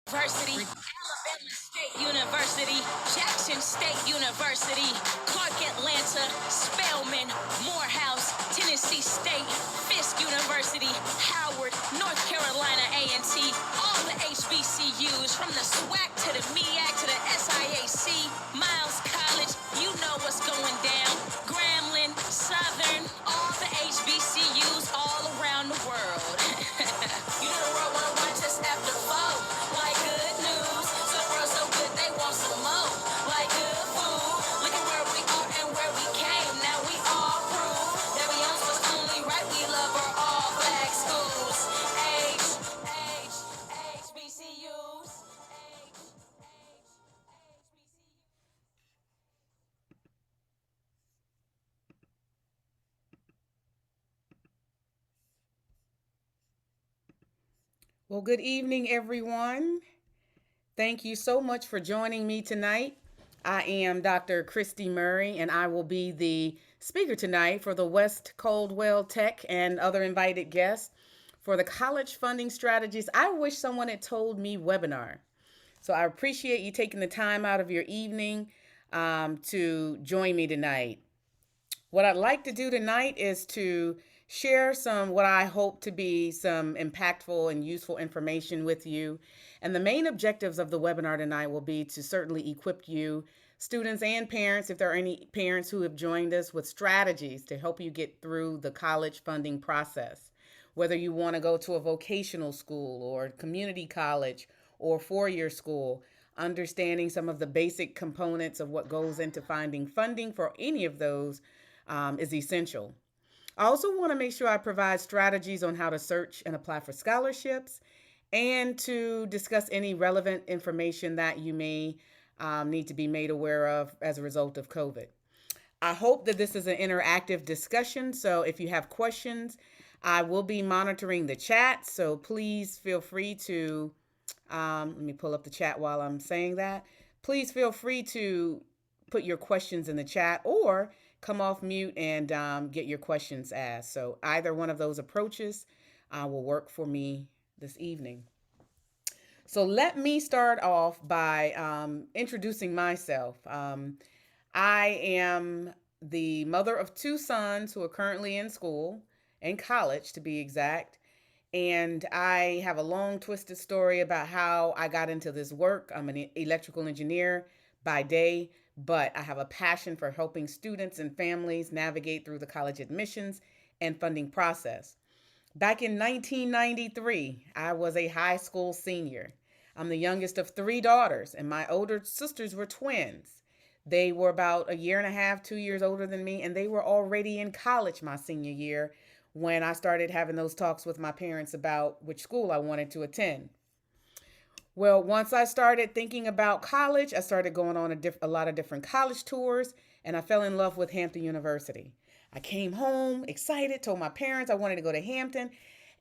University, Alabama State University, Jackson State University, Clark Atlanta, Spelman, Morehouse, Tennessee State, Fisk University, Howard, North Carolina A&T, all the HBCUs from the SWAC to the MEAC to the SIAC, Miles College, you know what's going down, Grambling, Southern, all the HBCUs all around the world. You know the world wanna watch us after fall. Like good news, so the world so good they want some more. Like good food, look at where we are and where we came. Now we all prove that we on what's only right. We love our all black schools. HBCUs. Well, good evening, everyone. Thank you so much for joining me tonight. I am Dr. Christie Murray, and I will be the speaker tonight for the West Caldwell Tech and other invited guests for the College Funding Strategies I Wish Someone Had Told Me webinar. So I appreciate you taking the time out of your evening to join me tonight. What I'd like to do tonight is to share some what I hope to be some impactful and useful information with you. And the main objectives of the webinar tonight will be to certainly equip you, students and parents, if there are any parents who have joined us, with strategies to help you get through the college funding process. Whether you want to go to a vocational school or community college or four-year school, understanding some of the basic components of what goes into finding funding for any of those is essential. I also want to make sure I provide strategies on how to search and apply for scholarships and to discuss any relevant information that you may need to be made aware of as a result of COVID. I hope that this is an interactive discussion, so if you have questions, I will be monitoring the chat, so please feel free to, let me pull up the chat while I'm saying that. Please feel free to put your questions in the chat or come off mute and get your questions asked. So either one of those approaches will work for me this evening. So let me start off by introducing myself. I am the mother of two sons who are currently in school, in college to be exact. And I have a long twisted story about how I got into this work. I'm an electrical engineer by day, but I have a passion for helping students and families navigate through the college admissions and funding process. Back in 1993, I was a high school senior. I'm the youngest of three daughters, and my older sisters were twins. They were about a year and a half, 2 years older than me, and they were already in college my senior year when I started having those talks with my parents about which school I wanted to attend. Well, once I started thinking about college, I started going on a lot of different college tours, and I fell in love with Hampton University. I came home excited, told my parents I wanted to go to Hampton,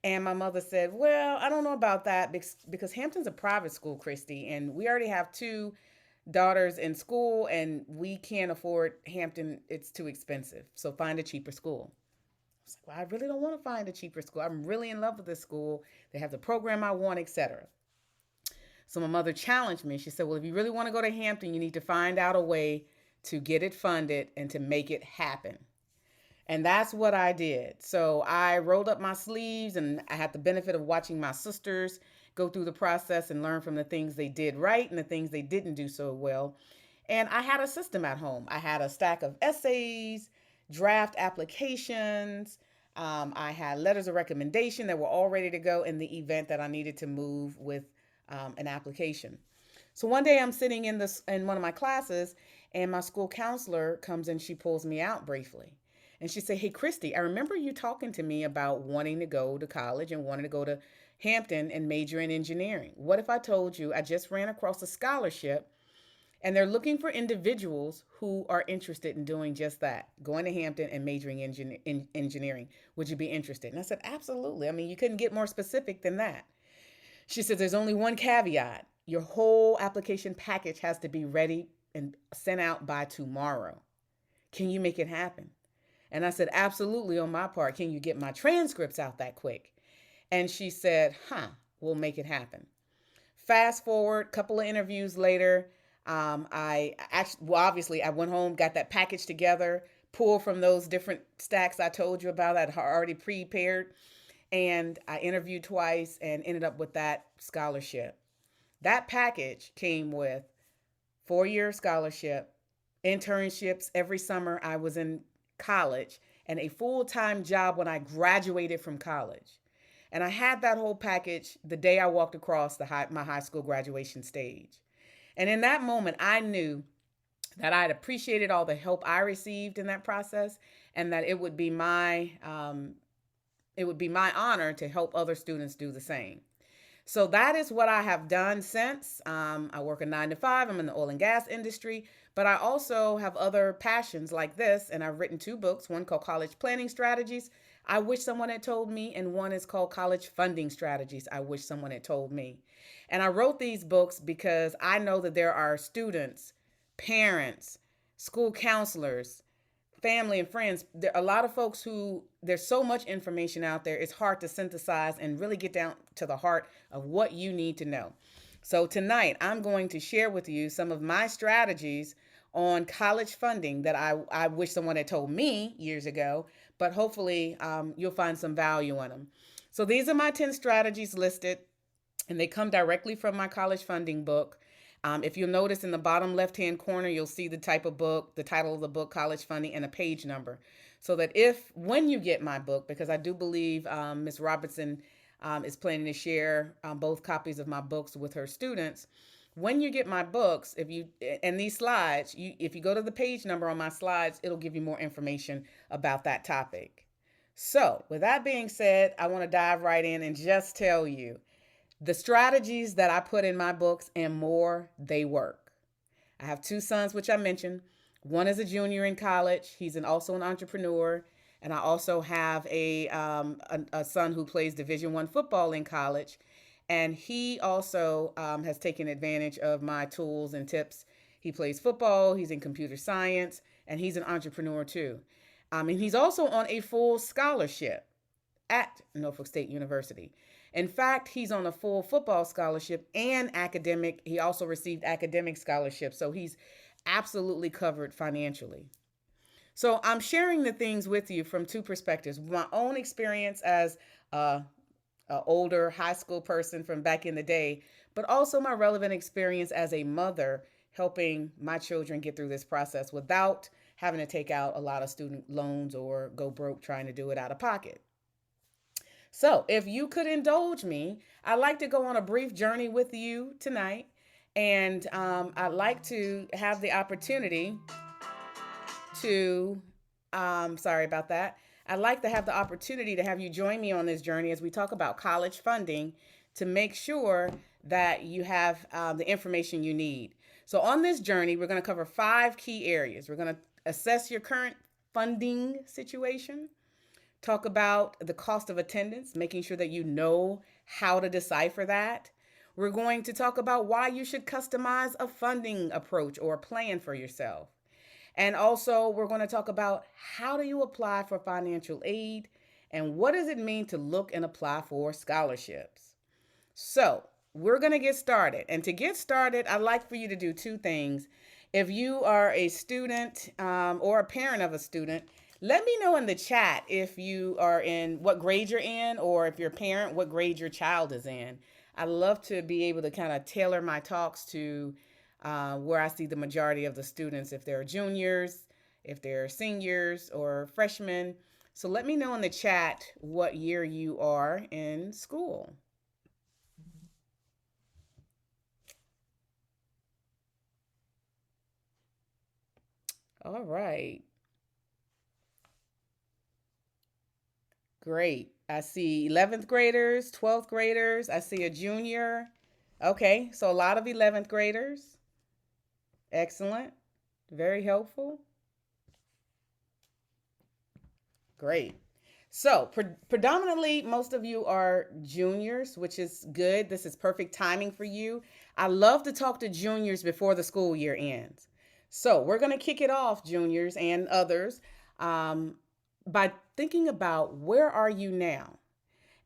and my mother said, "Well, I don't know about that because Hampton's a private school, Christy, and we already have two daughters in school, and we can't afford Hampton. It's too expensive. So find a cheaper school." I was like, "Well, I really don't want to find a cheaper school. I'm really in love with this school. They have the program I want, etc." So my mother challenged me. She said, "Well, if you really want to go to Hampton, you need to find out a way to get it funded and to make it happen." And that's what I did. So I rolled up my sleeves, and I had the benefit of watching my sisters go through the process and learn from the things they did right and the things they didn't do so well. And I had a system at home. I had a stack of essays, draft applications. I had letters of recommendation that were all ready to go in the event that I needed to move with an application. So one day I'm sitting in one of my classes, and my school counselor comes and she pulls me out briefly. And she said, "Hey, Christy, I remember you talking to me about wanting to go to college and wanting to go to Hampton and major in engineering. What if I told you I just ran across a scholarship and they're looking for individuals who are interested in doing just that, going to Hampton and majoring in engineering? Would you be interested?" And I said, "Absolutely. I mean, you couldn't get more specific than that." She said, "There's only one caveat. Your whole application package has to be ready and sent out by tomorrow. Can you make it happen?" And I said, "Absolutely, on my part. Can you get my transcripts out that quick?" And she said, "We'll make it happen." Fast forward, couple of interviews later, obviously I went home, got that package together, pulled from those different stacks I told you about that I already prepared, and I interviewed twice and ended up with that scholarship. That package came with 4-year scholarship, internships every summer I was in college, and a full-time job when I graduated from college. And I had that whole package the day I walked across my high school graduation stage. And in that moment, I knew that I'd appreciated all the help I received in that process, and that it would be my honor to help other students do the same. So that is what I have done since. I work a 9 to 5. I'm in the oil and gas industry, but I also have other passions like this. And I've written 2 books, one called College Planning Strategies, I Wish Someone Had Told Me, and one is called College Funding Strategies, I Wish Someone Had Told Me. And I wrote these books because I know that there are students, parents, school counselors, family and friends. There are a lot of folks who there's so much information out there, it's hard to synthesize and really get down to the heart of what you need to know. So tonight I'm going to share with you some of my strategies on college funding that I wish someone had told me years ago, but hopefully you'll find some value in them. So these are my 10 strategies listed, and they come directly from my college funding book. If you'll notice in the bottom left-hand corner, you'll see the type of book, the title of the book, College Funding, and a page number. So that when you get my book, because I do believe Ms. Robertson is planning to share both copies of my books with her students. When you get my books, and these slides, if you go to the page number on my slides, it'll give you more information about that topic. So with that being said, I want to dive right in and just tell you, the strategies that I put in my books and more, they work. I have 2 sons, which I mentioned. One is a junior in college. He's also an entrepreneur. And I also have a son who plays Division I football in college. And he also has taken advantage of my tools and tips. He plays football. He's in computer science. And he's an entrepreneur too. And he's also on a full scholarship at Norfolk State University. In fact, he's on a full football scholarship and academic. He also received academic scholarships. So he's absolutely covered financially. So I'm sharing the things with you from 2 perspectives. My own experience as an older high school person from back in the day, but also my relevant experience as a mother helping my children get through this process without having to take out a lot of student loans or go broke trying to do it out of pocket. So if you could indulge me, I'd like to go on a brief journey with you tonight. And I'd like to have the opportunity to, sorry about that. I'd like to have the opportunity to have you join me on this journey as we talk about college funding to make sure that you have the information you need. So on this journey, we're going to cover 5 key areas. We're going to assess your current funding situation, talk about the cost of attendance, making sure that you know how to decipher that. We're going to talk about why you should customize a funding approach or a plan for yourself. And also, we're going to talk about how do you apply for financial aid and what does it mean to look and apply for scholarships. So we're going to get started. And to get started, I'd like for you to do 2 things. If you are a student or a parent of a student, let me know in the chat if you are in what grade you're in, or if you're a parent, what grade your child is in. I love to be able to kind of tailor my talks to where I see the majority of the students, if they're juniors, if they're seniors or freshmen. So let me know in the chat what year you are in school. All right. Great. I see 11th graders, 12th graders. I see a junior. Okay, so a lot of 11th graders. Excellent. Very helpful. Great. So predominantly, most of you are juniors, which is good. This is perfect timing for you. I love to talk to juniors before the school year ends. So we're going to kick it off, juniors and others, by thinking about where are you now?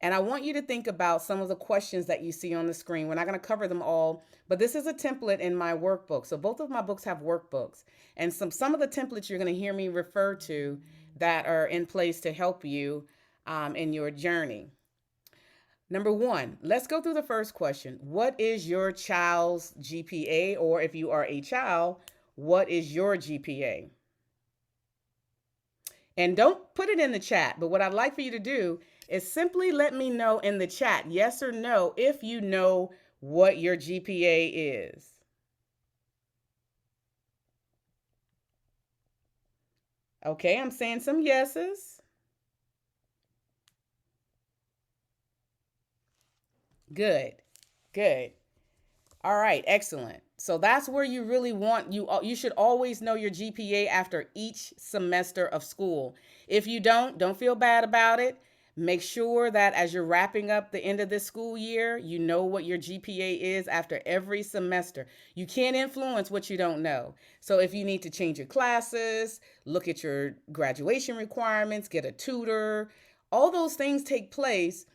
And I want you to think about some of the questions that you see on the screen. We're not going to cover them all, but this is a template in my workbook. So both of my books have workbooks, and some of the templates you're going to hear me refer to that are in place to help you in your journey. Number one, let's go through the first question. What is your child's GPA? Or if you are a child, what is your GPA? And don't put it in the chat, but what I'd like for you to do is simply let me know in the chat, yes or no, if you know what your GPA is. Okay, I'm saying some yeses. Good, good. All right, excellent. So that's where you really want you should always know your GPA after each semester of school. If you don't feel bad about it. Make sure that as you're wrapping up the end of this school year, you know what your GPA is after every semester. You can't influence what you don't know. So if you need to change your classes, look at your graduation requirements, get a tutor, all those things take place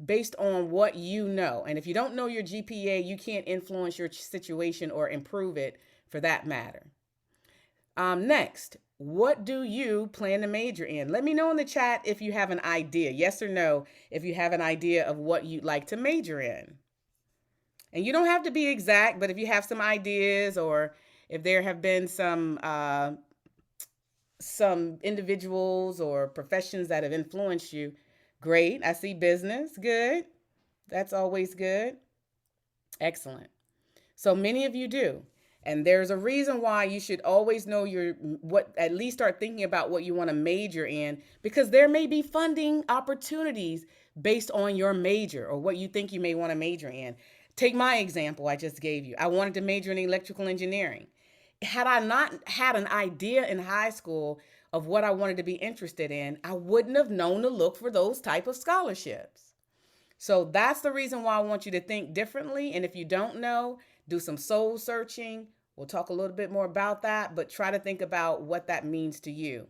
based on what you know. And if you don't know your GPA, you can't influence your situation or improve it for that matter. Next, what do you plan to major in? Let me know in the chat if you have an idea, yes or no, if you have an idea of what you'd like to major in. And you don't have to be exact, but if you have some ideas or if there have been some individuals or professions that have influenced you, great. I see business. Good. That's always good. Excellent. So many of you do. And there's a reason why you should always know at least start thinking about what you want to major in, because there may be funding opportunities based on your major or what you think you may want to major in. Take my example I just gave you. I wanted to major in electrical engineering. Had I not had an idea in high school of what I wanted to be interested in, I wouldn't have known to look for those type of scholarships. So that's the reason why I want you to think differently. And if you don't know, do some soul searching. We'll talk a little bit more about that, but try to think about what that means to you.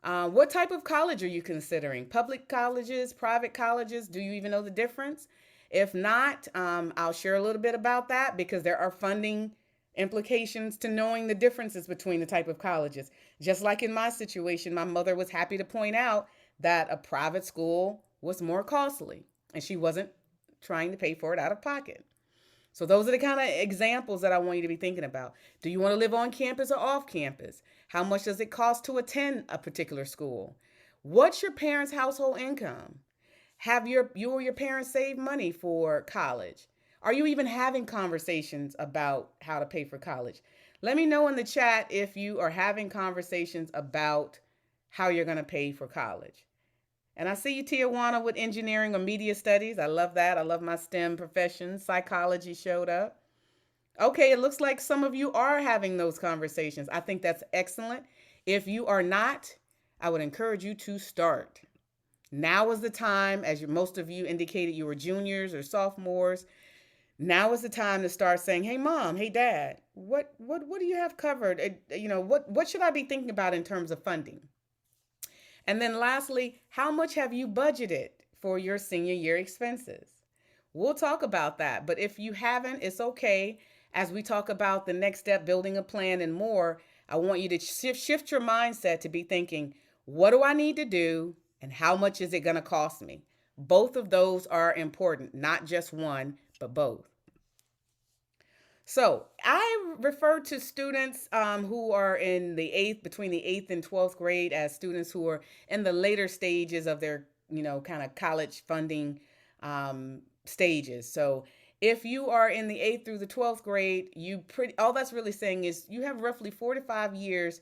What type of college are you considering? Public colleges, private colleges? Do you even know the difference? If not, I'll share a little bit about that because there are funding implications to knowing the differences between the type of colleges. Just like in my situation, my mother was happy to point out that a private school was more costly and she wasn't trying to pay for it out of pocket. So those are the kind of examples that I want you to be thinking about. Do you want to live on campus or off campus? How much does it cost to attend a particular school? What's your parents' household income? Have you or your parents saved money for college? Are you even having conversations about how to pay for college? Let me know in the chat if you are having conversations about how you're going to pay for college. And I see you, Tijuana, with engineering or media studies. I love that. I love my STEM professions. Psychology showed up. Okay, it looks like some of you are having those conversations. I think that's excellent. If you are not, I would encourage you to start. Now is the time, as most of you indicated you were juniors or sophomores. Now is the time to start saying, "Hey, mom, hey, dad, what do you have covered? What should I be thinking about in terms of funding?" And then lastly, how much have you budgeted for your senior year expenses? We'll talk about that. But if you haven't, it's okay. As we talk about the next step, building a plan and more, I want you to shift your mindset to be thinking, what do I need to do and how much is it going to cost me? Both of those are important, not just one, but both. So I refer to students who are in between the 8th and 12th grade as students who are in the later stages of their, kind of college funding stages. So if you are in the 8th through the 12th grade, all that's really saying is you have roughly 4 to 5 years,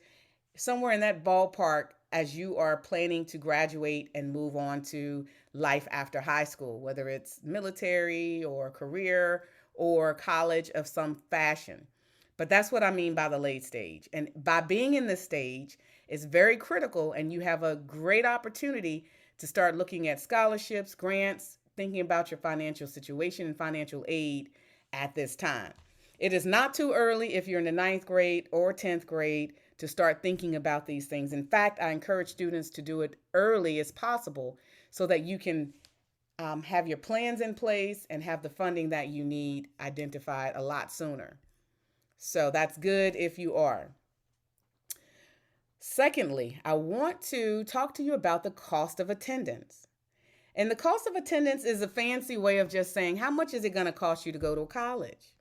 somewhere in that ballpark, as you are planning to graduate and move on to life after high school, whether it's military or career or college of some fashion. But that's what I mean by the late stage. And by being in this stage is very critical, and you have a great opportunity to start looking at scholarships, grants, thinking about your financial situation and financial aid at this time. It is not too early if you're in the 9th grade or 10th grade to start thinking about these things. In fact, I encourage students to do it early as possible so that you can have your plans in place, and have the funding that you need identified a lot sooner. So that's good if you are. Secondly, I want to talk to you about the cost of attendance. And the cost of attendance is a fancy way of just saying, how much is it going to cost you to go to college?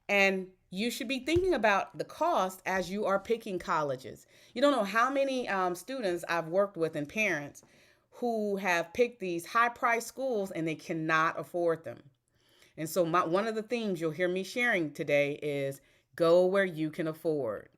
And you should be thinking about the cost as you are picking colleges. You don't know how many students I've worked with and parents who have picked these high price schools and they cannot afford them. And so one of the themes you'll hear me sharing today is go where you can afford.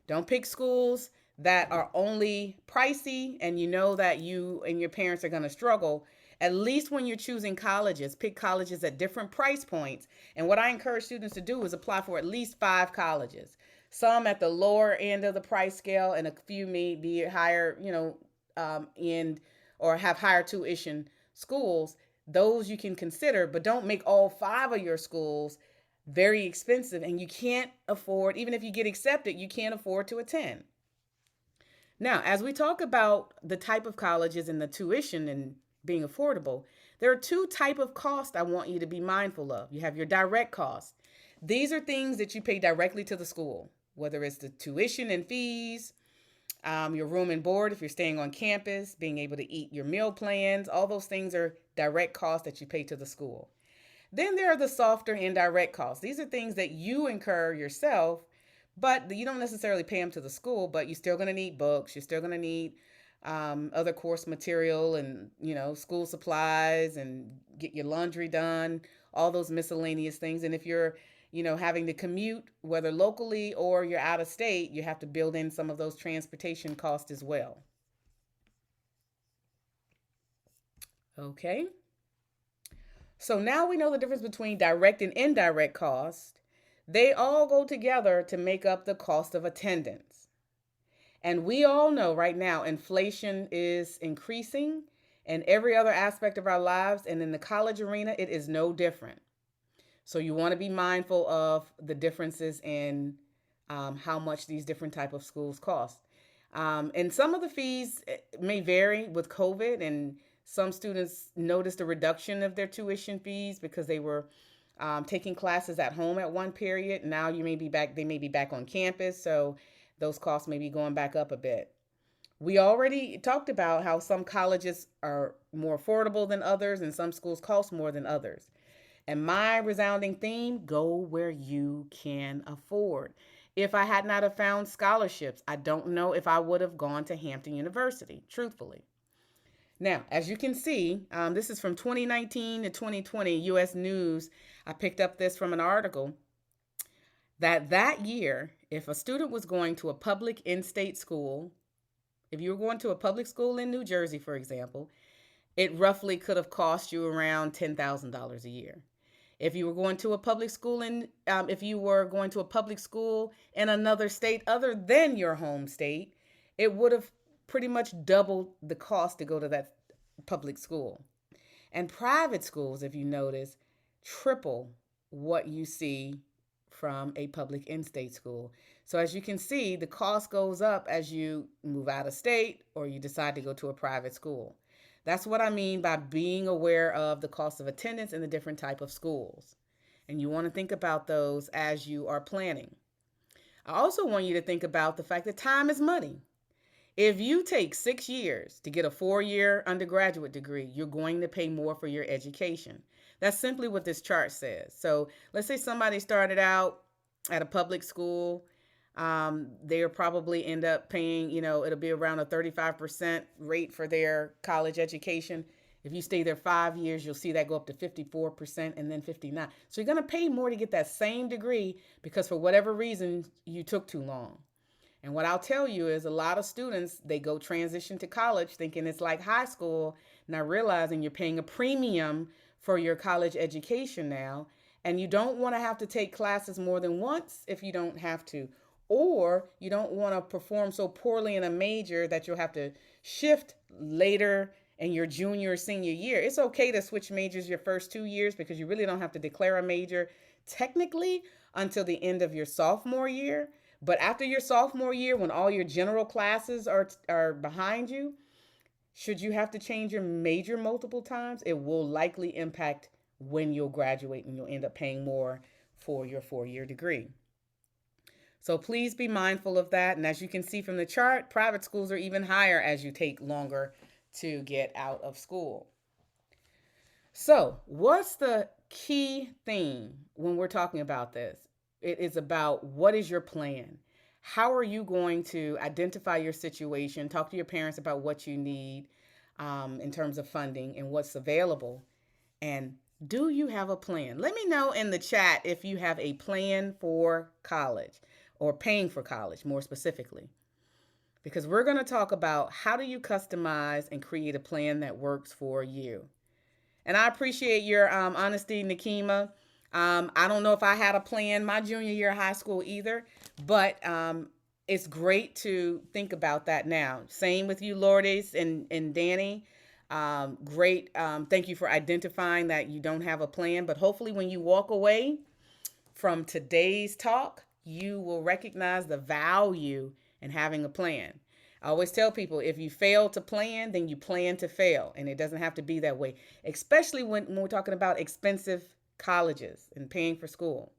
Don't pick schools that are only pricey and you know that you and your parents are going to struggle. At least when you're choosing colleges, pick colleges at different price points. And what I encourage students to do is apply for at least 5 colleges. Some at the lower end of the price scale, and a few may be higher, end or have higher tuition schools. Those you can consider, but don't make all 5 of your schools very expensive and you can't afford, even if you get accepted, you can't afford to attend. Now, as we talk about the type of colleges and the tuition and being affordable, there are 2 types of costs I want you to be mindful of. You have your direct costs. These are things that you pay directly to the school, whether it's the tuition and fees, your room and board if you're staying on campus, being able to eat your meal plans. All those things are direct costs that you pay to the school. Then there are the softer indirect costs. These are things that you incur yourself, but you don't necessarily pay them to the school, but you're still going to need books. You're still going to need other course material and, school supplies and get your laundry done, all those miscellaneous things. And if you're, having to commute, whether locally or you're out of state, you have to build in some of those transportation costs as well. Okay. So now we know the difference between direct and indirect cost. They all go together to make up the cost of attendance. And we all know right now inflation is increasing in every other aspect of our lives, and in the college arena, it is no different. So you want to be mindful of the differences in how much these different type of schools cost. And some of the fees may vary with COVID, and some students noticed a reduction of their tuition fees because they were taking classes at home at one period. Now they may be back on campus, so those costs may be going back up a bit. We already talked about how some colleges are more affordable than others and some schools cost more than others. And my resounding theme, go where you can afford. If I had not have found scholarships, I don't know if I would have gone to Hampton University, truthfully. Now, as you can see, this is from 2019 to 2020 U.S. News. I picked up this from an article that year, if a student was going to a public in-state school, if you were going to a public school in New Jersey, for example, it roughly could have cost you around $10,000 a year. If you were going to a public school in another state other than your home state, it would have pretty much doubled the cost to go to that public school. And private schools, if you notice, triple what you see from a public in-state school. So as you can see, the cost goes up as you move out of state or you decide to go to a private school. That's what I mean by being aware of the cost of attendance in the different type of schools. And you want to think about those as you are planning. I also want you to think about the fact that time is money. If you take 6 years to get a 4-year undergraduate degree, you're going to pay more for your education. That's simply what this chart says. So let's say somebody started out at a public school. They'll probably end up paying, it'll be around a 35% rate for their college education. If you stay there 5 years, you'll see that go up to 54% and then 59%. So you're going to pay more to get that same degree because for whatever reason, you took too long. And what I'll tell you is a lot of students, they go transition to college thinking it's like high school, not realizing you're paying a premium for your college education now. And you don't want to have to take classes more than once if you don't have to. Or you don't want to perform so poorly in a major that you'll have to shift later in your junior or senior year. It's okay to switch majors your first 2 years because you really don't have to declare a major technically until the end of your sophomore year. But after your sophomore year, when all your general classes are behind you, Should you have to change your major multiple times, it will likely impact when you'll graduate and you'll end up paying more for your 4-year degree. So please be mindful of that. And as you can see from the chart, private schools are even higher as you take longer to get out of school. So, what's the key theme when we're talking about this? It is about what is your plan? How are you going to identify your situation? Talk to your parents about what you need in terms of funding and what's available. And do you have a plan? Let me know in the chat if you have a plan for college or paying for college more specifically. Because we're going to talk about how do you customize and create a plan that works for you. And I appreciate your honesty, Nakima. I don't know if I had a plan my junior year of high school either, but it's great to think about that now. Same with you, Lourdes and Danny. Great. Thank you for identifying that you don't have a plan, but hopefully when you walk away from today's talk, you will recognize the value in having a plan. I always tell people, if you fail to plan, then you plan to fail. And it doesn't have to be that way, especially when we're talking about expensive colleges and paying for school.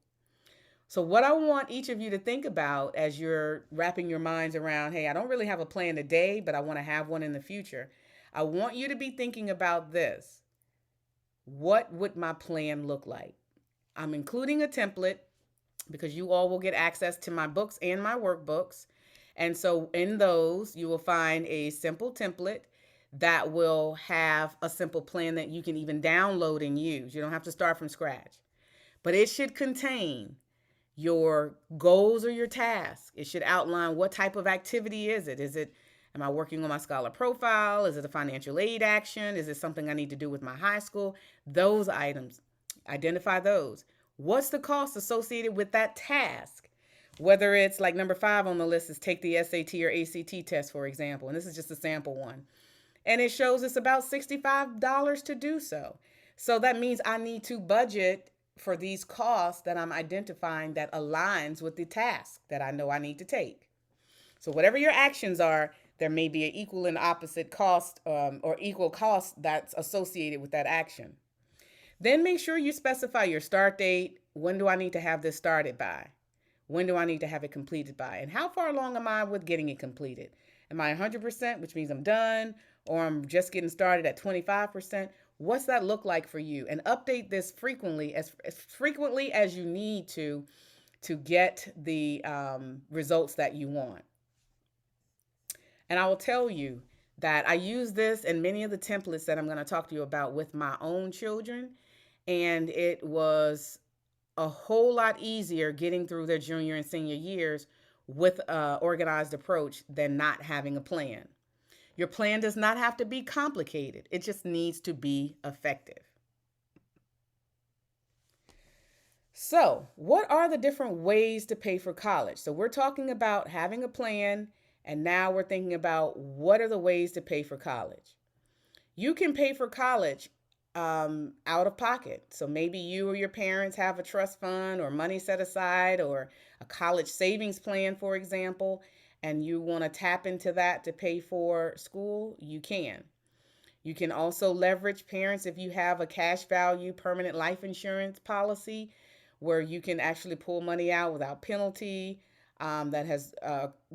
So what I want each of you to think about as you're wrapping your minds around, hey, I don't really have a plan today, but I want to have one in the future. I want you to be thinking about this. What would my plan look like? I'm including a template because you all will get access to my books and my workbooks. And so in those, you will find a simple template that will have a simple plan that you can even download and use. You don't have to start from scratch. But it should contain your goals or your tasks. It should outline what type of activity is it? Am I working on my scholar profile? Is it a financial aid action? Is it something I need to do with my high school? Those items, identify those. What's the cost associated with that task? Whether it's like number 5 on the list is take the SAT or ACT test, for example. And this is just a sample one. And it shows it's about $65 to do so. So that means I need to budget for these costs that I'm identifying that aligns with the task that I know I need to take. So whatever your actions are, there may be an equal and opposite cost or equal cost that's associated with that action. Then make sure you specify your start date. When do I need to have this started by? When do I need to have it completed by? And how far along am I with getting it completed? Am I 100%, which means I'm done, or I'm just getting started at 25%? What's that look like for you? And update this frequently, as frequently as you need to get the results that you want. And I will tell you that I use this and many of the templates that I'm going to talk to you about with my own children. And it was a whole lot easier getting through their junior and senior years with an organized approach than not having a plan. Your plan does not have to be complicated. It just needs to be effective. So, what are the different ways to pay for college? So we're talking about having a plan, and now we're thinking about what are the ways to pay for college. You can pay for college out of pocket. So maybe you or your parents have a trust fund or money set aside or a college savings plan, for example, and you want to tap into that to pay for school, you can. You can also leverage parents if you have a cash value permanent life insurance policy where you can actually pull money out without penalty that has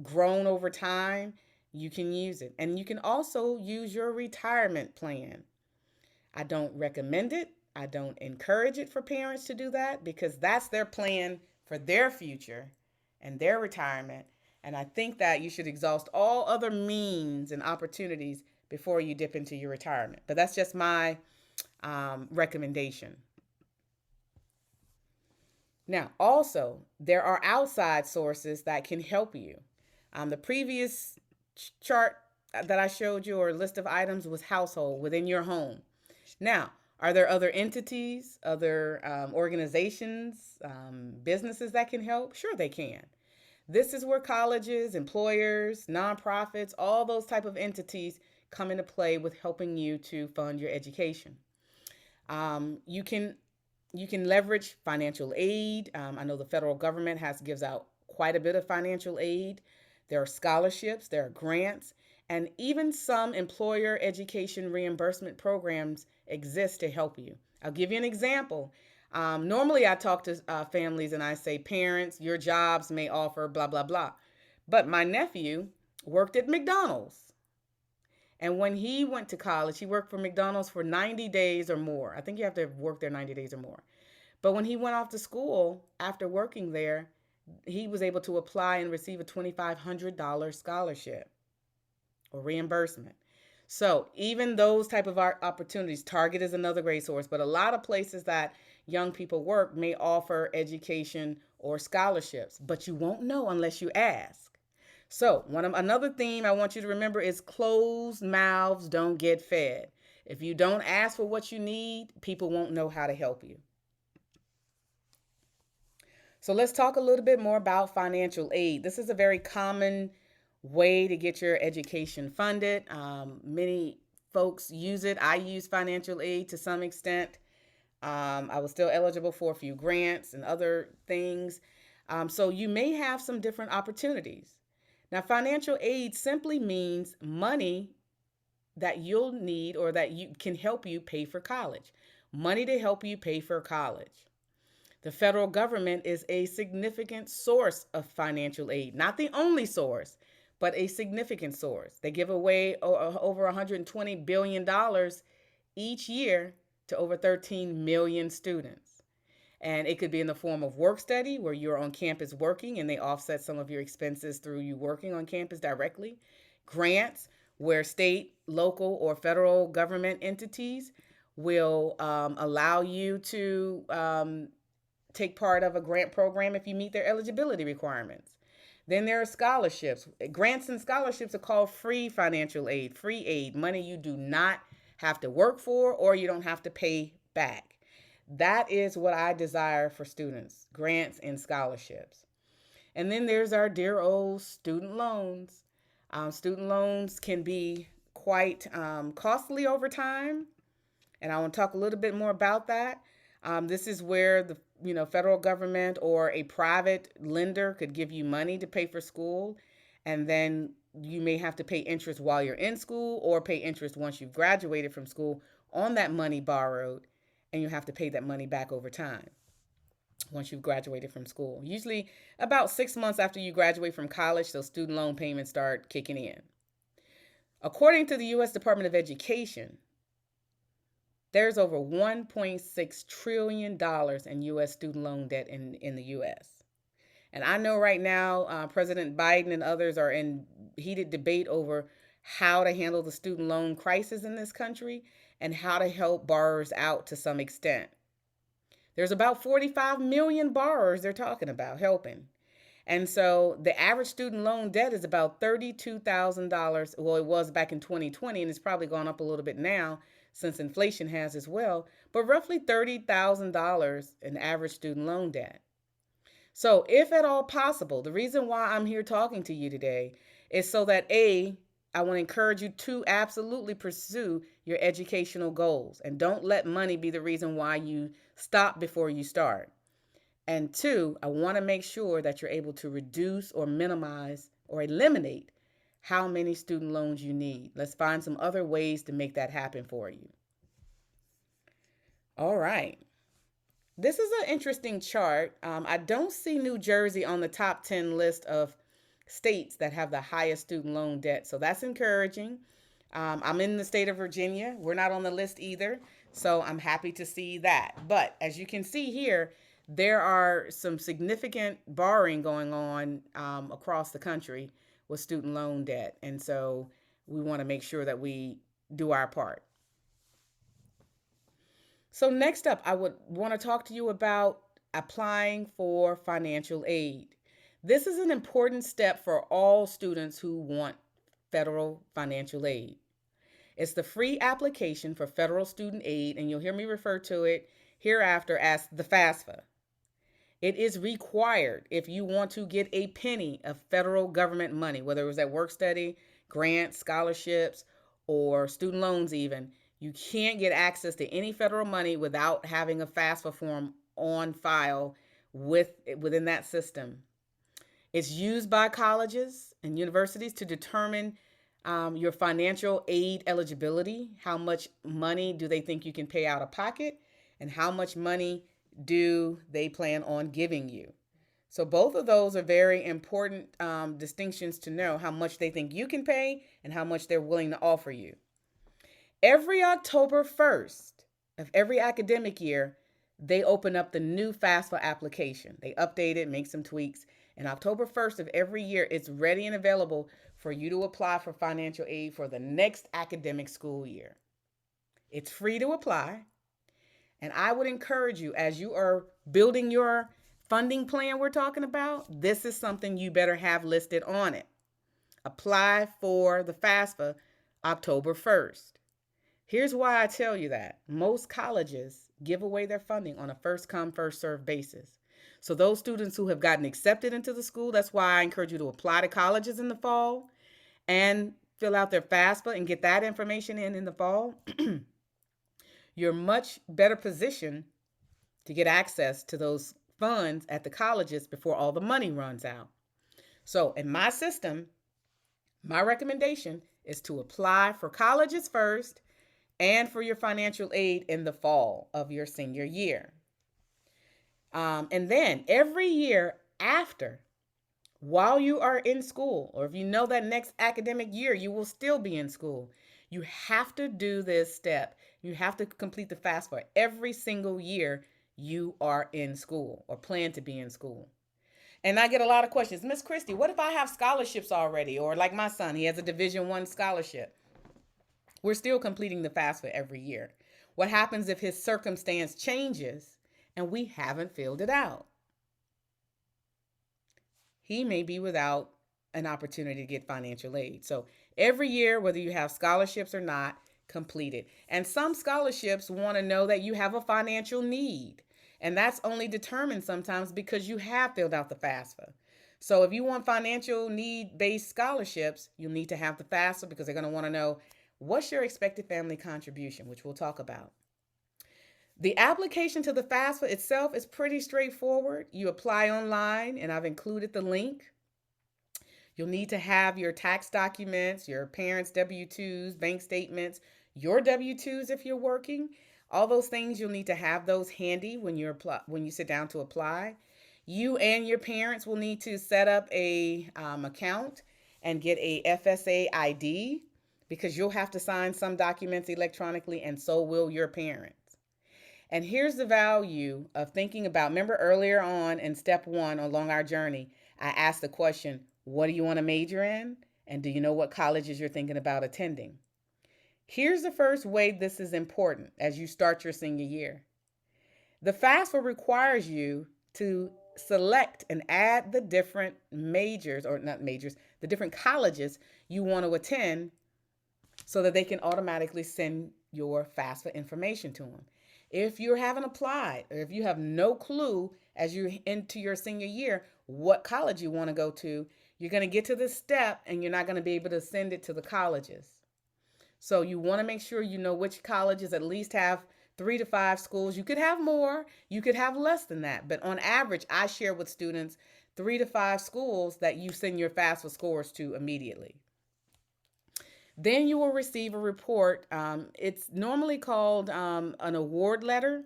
grown over time. You can use it. And you can also use your retirement plan. I don't recommend it. I don't encourage it for parents to do that because that's their plan for their future and their retirement. And I think that you should exhaust all other means and opportunities before you dip into your retirement. But that's just my recommendation. Now, also, there are outside sources that can help you. The previous chart that I showed you or list of items was household within your home. Now, are there other entities, other organizations, businesses that can help? Sure, they can. This is where colleges, employers, nonprofits, all those type of entities come into play with helping you to fund your education. You can leverage financial aid. I know the federal government gives out quite a bit of financial aid. There are scholarships, there are grants, And even some employer education reimbursement programs exist to help you. I'll give you an example. Normally, I talk to families and I say, parents, your jobs may offer blah, blah, blah. But my nephew worked at McDonald's. And when he went to college, he worked for McDonald's for 90 days or more. I think you have to work there 90 days or more. But when he went off to school after working there, he was able to apply and receive a $2,500 scholarship or reimbursement. So even those type of opportunities, Target is another great source, but a lot of places that young people work may offer education or scholarships, but you won't know unless you ask. So another theme I want you to remember is closed mouths don't get fed. If you don't ask for what you need, people won't know how to help you. So let's talk a little bit more about financial aid. This is a very common way to get your education funded. Many folks use it. I use financial aid to some extent. I was still eligible for a few grants and other things. So you may have some different opportunities. Now, financial aid simply means money that you'll need or that you can help you pay for college. Money to help you pay for college. The federal government is a significant source of financial aid, not the only source, but a significant source. They give away over $120 billion each year to over 13 million students. And it could be in the form of work study, where you're on campus working and they offset some of your expenses through you working on campus directly. Grants, where state, local, or federal government entities will allow you to take part of a grant program if you meet their eligibility requirements. Then there are scholarships. Grants and scholarships are called free financial aid, free aid, money you do not have to work for or you don't have to pay back. That is what I desire for students, grants and scholarships. And then there's our dear old student loans. Student loans can be quite costly over time, and I want to talk a little bit more about that. This is where the federal government or a private lender could give you money to pay for school, and then you may have to pay interest while you're in school or pay interest once you've graduated from school on that money borrowed, and you have to pay that money back over time once you've graduated from school. Usually about 6 months after you graduate from college, those student loan payments start kicking in. According to the U.S. Department of Education, there's over $1.6 trillion in U.S. student loan debt in the U.S. And I know right now President Biden and others are in heated debate over how to handle the student loan crisis in this country and how to help borrowers out to some extent. There's about 45 million borrowers they're talking about helping. And so the average student loan debt is about $32,000. Well, it was back in 2020, and it's probably gone up a little bit now since inflation has as well, but roughly $30,000 in average student loan debt. So if at all possible, the reason why I'm here talking to you today is so that I want to encourage you to absolutely pursue your educational goals and don't let money be the reason why you stop before you start. And 2, I want to make sure that you're able to reduce or minimize or eliminate how many student loans you need. Let's find some other ways to make that happen for you. All right. This is an interesting chart. I don't see New Jersey on the top 10 list of states that have the highest student loan debt. So that's encouraging. I'm in the state of Virginia. We're not on the list either. So I'm happy to see that. But as you can see here, there are some significant borrowing going on across the country with student loan debt. And so we want to make sure that we do our part. So next up, I would want to talk to you about applying for financial aid. This is an important step for all students who want federal financial aid. It's the free application for federal student aid, and you'll hear me refer to it hereafter as the FAFSA. It is required if you want to get a penny of federal government money, whether it was at work study, grants, scholarships, or student loans even. You can't get access to any federal money without having a FAFSA form on file within that system. It's used by colleges and universities to determine your financial aid eligibility. How much money do they think you can pay out of pocket? And how much money do they plan on giving you? So both of those are very important distinctions to know how much they think you can pay and how much they're willing to offer you. Every October 1st of every academic year, they open up the new FAFSA application. They update it, make some tweaks. And October 1st of every year, it's ready and available for you to apply for financial aid for the next academic school year. It's free to apply. And I would encourage you, as you are building your funding plan we're talking about, this is something you better have listed on it. Apply for the FAFSA October 1st. Here's why I tell you that. Most colleges give away their funding on a first come, first served basis. So those students who have gotten accepted into the school, that's why I encourage you to apply to colleges in the fall and fill out their FAFSA and get that information in the fall. You're much better positioned to get access to those funds at the colleges before all the money runs out. So in my system, my recommendation is to apply for colleges first and for your financial aid in the fall of your senior year. And then every year after, while you are in school, or if you know that next academic year you will still be in school, you have to do this step. You have to complete the FAFSA for every single year you are in school or plan to be in school. And I get a lot of questions. Miss Christie, what if I have scholarships already? Or like my son, he has a Division I scholarship. We're still completing the FAFSA every year. What happens if his circumstance changes and we haven't filled it out? He may be without an opportunity to get financial aid. So every year, whether you have scholarships or not, complete it. And some scholarships want to know that you have a financial need. And that's only determined sometimes because you have filled out the FAFSA. So if you want financial need-based scholarships, you'll need to have the FAFSA because they're going to want to know what's your expected family contribution, which we'll talk about. The application to the FAFSA itself is pretty straightforward. You apply online, and I've included the link. You'll need to have your tax documents, your parents' W-2s, bank statements, your W-2s if you're working. All those things, you'll need to have those handy when you sit down to apply. You and your parents will need to set up a account and get a FSA ID because you'll have to sign some documents electronically, and so will your parents. And here's the value of thinking about, remember earlier on in step 1 along our journey, I asked the question, what do you want to major in? And do you know what colleges you're thinking about attending? Here's the first way this is important as you start your senior year. The FAFSA requires you to select and add the different majors, or not majors, the different colleges you want to attend so that they can automatically send your FAFSA information to them. If you haven't applied, or if you have no clue as you're into your senior year what college you want to go to, you're going to get to this step and you're not going to be able to send it to the colleges. So you want to make sure you know which colleges at least have 3 to 5 schools. You could have more, you could have less than that. But on average, I share with students 3 to 5 schools that you send your FAFSA scores to immediately. Then you will receive a report. It's normally called an award letter,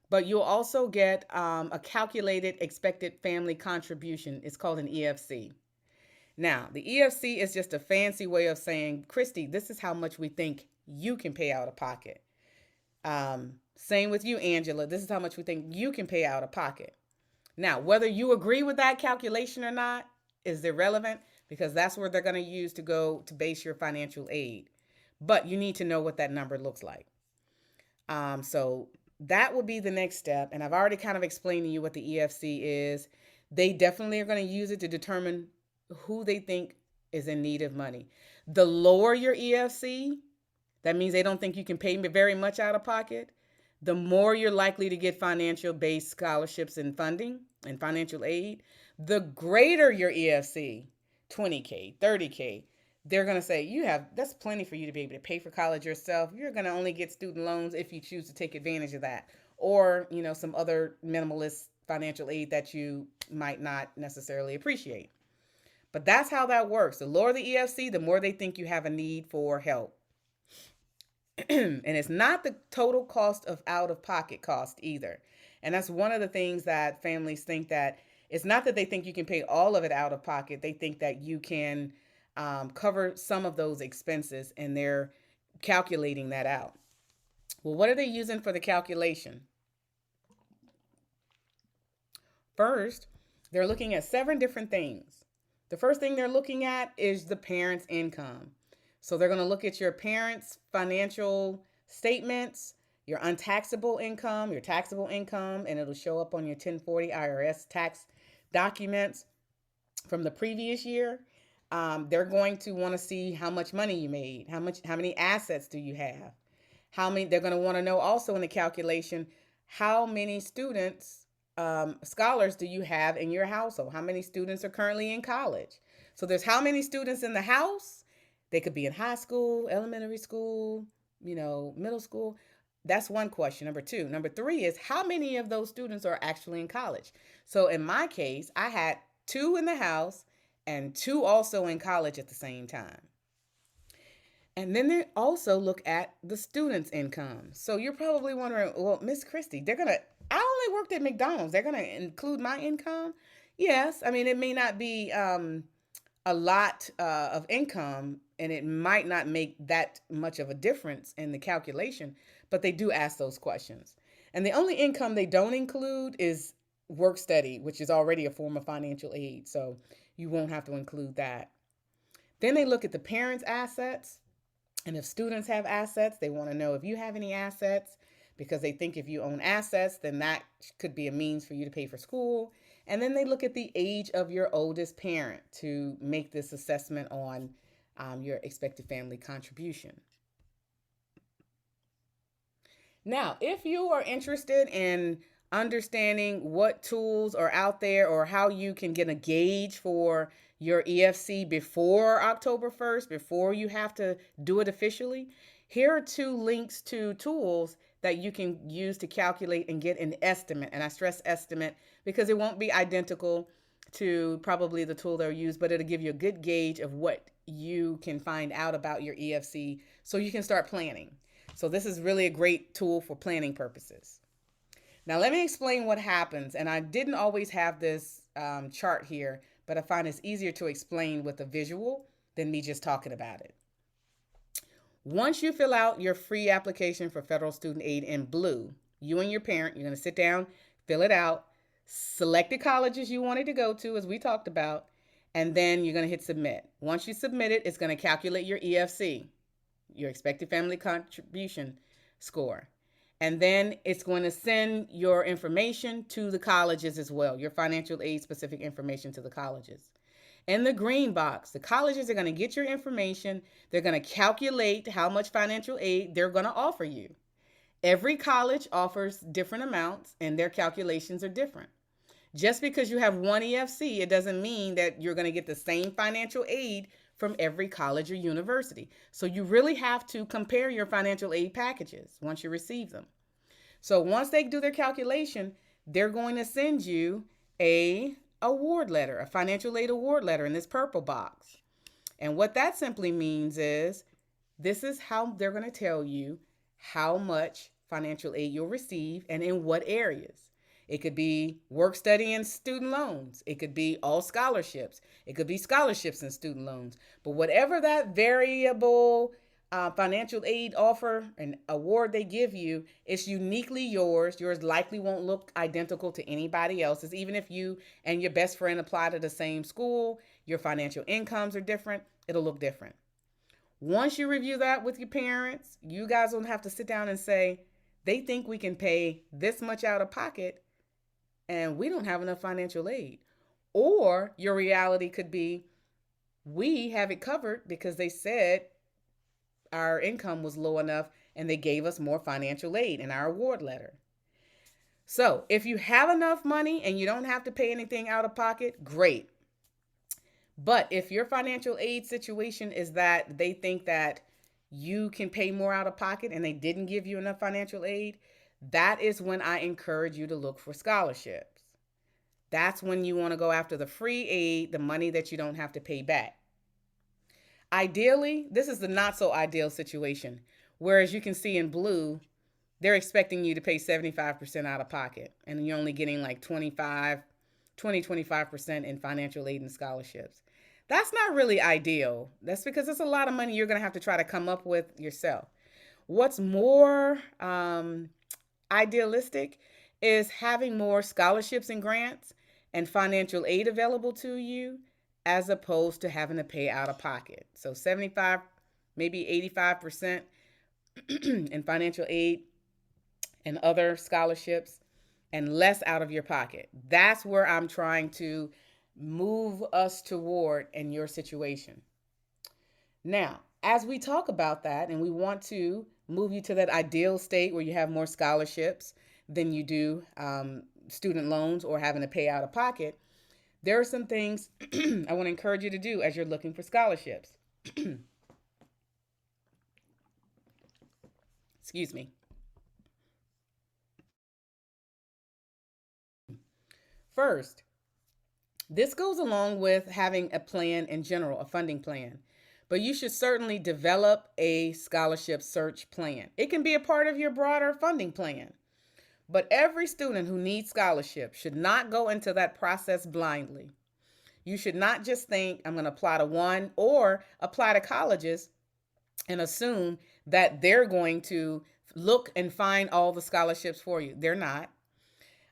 but you'll also get a calculated expected family contribution. It's called an EFC. Now, the EFC is just a fancy way of saying, Christy, this is how much we think you can pay out of pocket. Same with you, Angela. This is how much we think you can pay out of pocket. Now, whether you agree with that calculation or not is irrelevant because that's where they're going to use to go to base your financial aid. But you need to know what that number looks like. So that will be the next step. And I've already kind of explained to you what the EFC is. They definitely are going to use it to determine who they think is in need of money. The lower your EFC, that means they don't think you can pay very much out of pocket, the more you're likely to get financial-based scholarships and funding and financial aid. The greater your EFC, 20K, 30K, they're going to say, that's plenty for you to be able to pay for college yourself. You're going to only get student loans if you choose to take advantage of that. Or, some other minimalist financial aid that you might not necessarily appreciate. But that's how that works. The lower the EFC, the more they think you have a need for help. And it's not the total cost of out-of-pocket cost either. And that's one of the things that families think, that it's not that they think you can pay all of it out of pocket. They think that you can cover some of those expenses, and they're calculating that out. Well, what are they using for the calculation? First, they're looking at 7 different things. The first thing they're looking at is the parent's income. So they're going to look at your parents' financial statements, your untaxable income, your taxable income, and it'll show up on your 1040 IRS tax documents from the previous year. They're going to want to see how much money you made, how many assets do you have, they're going to want to know also in the calculation, how many students, scholars do you have in your household? How many students are currently in college? So there's how many students in the house. They could be in high school, elementary school, middle school. That's one question. Number 2. Number 3 is how many of those students are actually in college? So in my case, I had 2 in the house and 2 also in college at the same time. And then they also look at the student's income. So you're probably wondering, well, Miss Christie, I only worked at McDonald's. They're going to include my income? Yes. I mean, it may not be a lot of income, and it might not make that much of a difference in the calculation, but they do ask those questions. And the only income they don't include is work study, which is already a form of financial aid. So you won't have to include that. Then they look at the parents' assets. And if students have assets, they want to know if you have any assets, because they think if you own assets, then that could be a means for you to pay for school. And then they look at the age of your oldest parent to make this assessment on your expected family contribution. Now, if you are interested in understanding what tools are out there or how you can get a gauge for your EFC before October 1st, before you have to do it officially, here are 2 links to tools that you can use to calculate and get an estimate. And I stress estimate because it won't be identical to probably the tool they'll use, but it'll give you a good gauge of what you can find out about your EFC so you can start planning. So this is really a great tool for planning purposes. Now let me explain what happens. And I didn't always have this chart here, but I find it's easier to explain with a visual than me just talking about it. Once you fill out your free application for federal student aid in blue, you and your parent, you're going to sit down, fill it out, select the colleges you wanted to go to, as we talked about, and then you're going to hit submit. Once you submit it, it's going to calculate your EFC, your expected family contribution score. And then it's going to send your information to the colleges as well, your financial aid specific information to the colleges. In the green box, the colleges are going to get your information. They're going to calculate how much financial aid they're going to offer you. Every college offers different amounts, and their calculations are different. Just because you have one EFC, it doesn't mean that you're going to get the same financial aid from every college or university. So you really have to compare your financial aid packages once you receive them. So once they do their calculation, they're going to send you a award letter, a financial aid award letter in this purple box. And what that simply means is this is how they're going to tell you how much financial aid you'll receive and in what areas. It could be work study and student loans. It could be all scholarships. It could be scholarships and student loans. But whatever that variable financial aid offer and award they give you, it's uniquely yours. Yours likely won't look identical to anybody else's. Even if you and your best friend apply to the same school, your financial incomes are different, it'll look different. Once you review that with your parents, you guys will have to sit down and say, they think we can pay this much out of pocket and we don't have enough financial aid. Or your reality could be, we have it covered because they said our income was low enough and they gave us more financial aid in our award letter. So if you have enough money and you don't have to pay anything out of pocket, great. But if your financial aid situation is that they think that you can pay more out of pocket and they didn't give you enough financial aid, that is when I encourage you to look for scholarships. That's when you want to go after the free aid, the money that you don't have to pay back. Ideally, this is the not so ideal situation. Whereas you can see in blue, they're expecting you to pay 75% out of pocket, and you're only getting like 25% in financial aid and scholarships. That's not really ideal. That's because it's a lot of money you're going to have to try to come up with yourself. What's more idealistic is having more scholarships and grants and financial aid available to you as opposed to having to pay out of pocket. So 75, maybe 85% in financial aid and other scholarships and less out of your pocket. That's where I'm trying to move us toward in your situation. Now, as we talk about that and we want to move you to that ideal state where you have more scholarships than you do student loans or having to pay out of pocket, there are some things I want to encourage you to do as you're looking for scholarships. Excuse me. First, this goes along with having a plan in general, a funding plan. But you should certainly develop a scholarship search plan. It can be a part of your broader funding plan. But every student who needs scholarship should not go into that process blindly. You should not just think, I'm going to apply to one or apply to colleges and assume that they're going to look and find all the scholarships for you. They're not.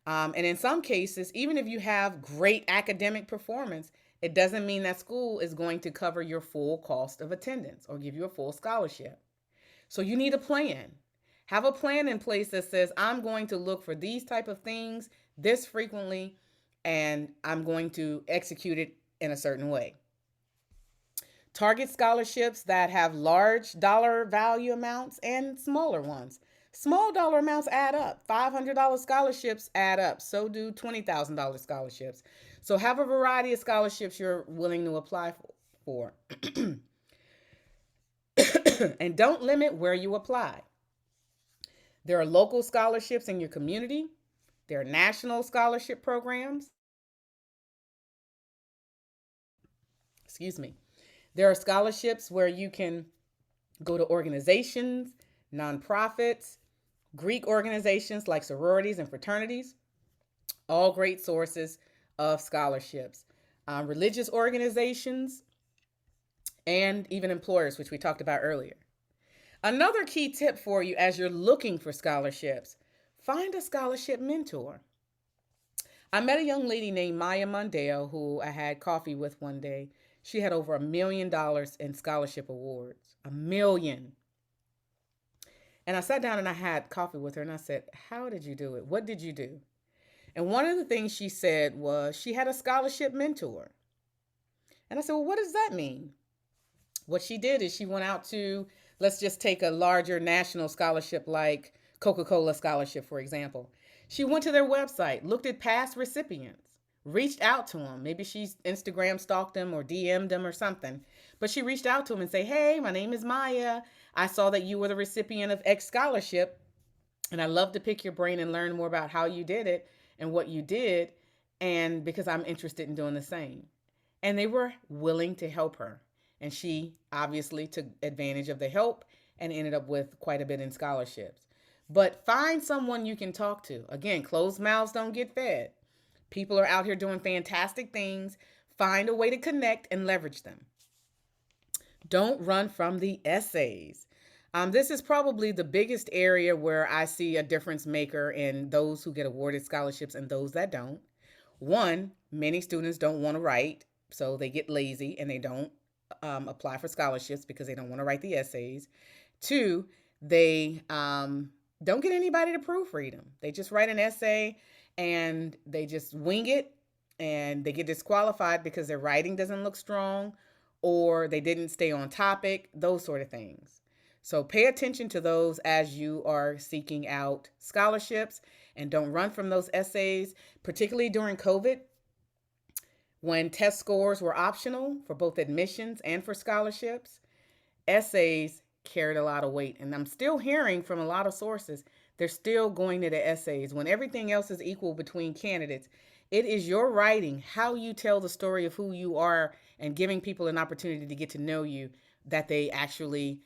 And in some cases, even if you have great academic performance, it doesn't mean that school is going to cover your full cost of attendance or give you a full scholarship. So you need a plan. Have a plan in place that says, I'm going to look for these type of things this frequently, and I'm going to execute it in a certain way. Target scholarships that have large dollar value amounts and smaller ones. Small dollar amounts add up. $500 scholarships add up. So do $20,000 scholarships. So have a variety of scholarships you're willing to apply for. And don't limit where you apply. There are local scholarships in your community. There are national scholarship programs. Excuse me. There are scholarships where you can go to organizations, nonprofits, Greek organizations like sororities and fraternities, all great sources of scholarships. Religious organizations, and even employers, which we talked about earlier. Another key tip for you as you're looking for scholarships, find a scholarship mentor. I met a young lady named Maya Mondeo who I had coffee with one day. She had over $1 million in scholarship awards. $1 million. And I sat down and I had coffee with her and I said, how did you do it? What did you do? And one of the things she said was she had a scholarship mentor. And I said, well, what does that mean? What she did is she went out to, let's just take a larger national scholarship like Coca-Cola scholarship, for example. She went to their website, looked at past recipients, reached out to them. Maybe she Instagram stalked them or DM'd them or something. But she reached out to them and say, hey, my name is Maya. I saw that you were the recipient of X scholarship. And I'd love to pick your brain and learn more about how you did it and what you did. And because I'm interested in doing the same. And they were willing to help her. And she obviously took advantage of the help and ended up with quite a bit in scholarships. But find someone you can talk to. Again, closed mouths don't get fed. People are out here doing fantastic things. Find a way to connect and leverage them. Don't run from the essays. This is probably the biggest area where I see a difference maker in those who get awarded scholarships and those that don't. One, many students don't want to write, so they get lazy and they don't apply for scholarships because they don't want to write the essays. Two, they don't get anybody to proofread them. They just write an essay and they just wing it and they get disqualified because their writing doesn't look strong or they didn't stay on topic, those sort of things. So pay attention to those as you are seeking out scholarships and don't run from those essays, particularly during COVID when test scores were optional for both admissions and for scholarships. Essays carried a lot of weight. And I'm still hearing from a lot of sources, they're still going to the essays. When everything else is equal between candidates, It is your writing, how you tell the story of who you are, and giving people an opportunity to get to know you, that they actually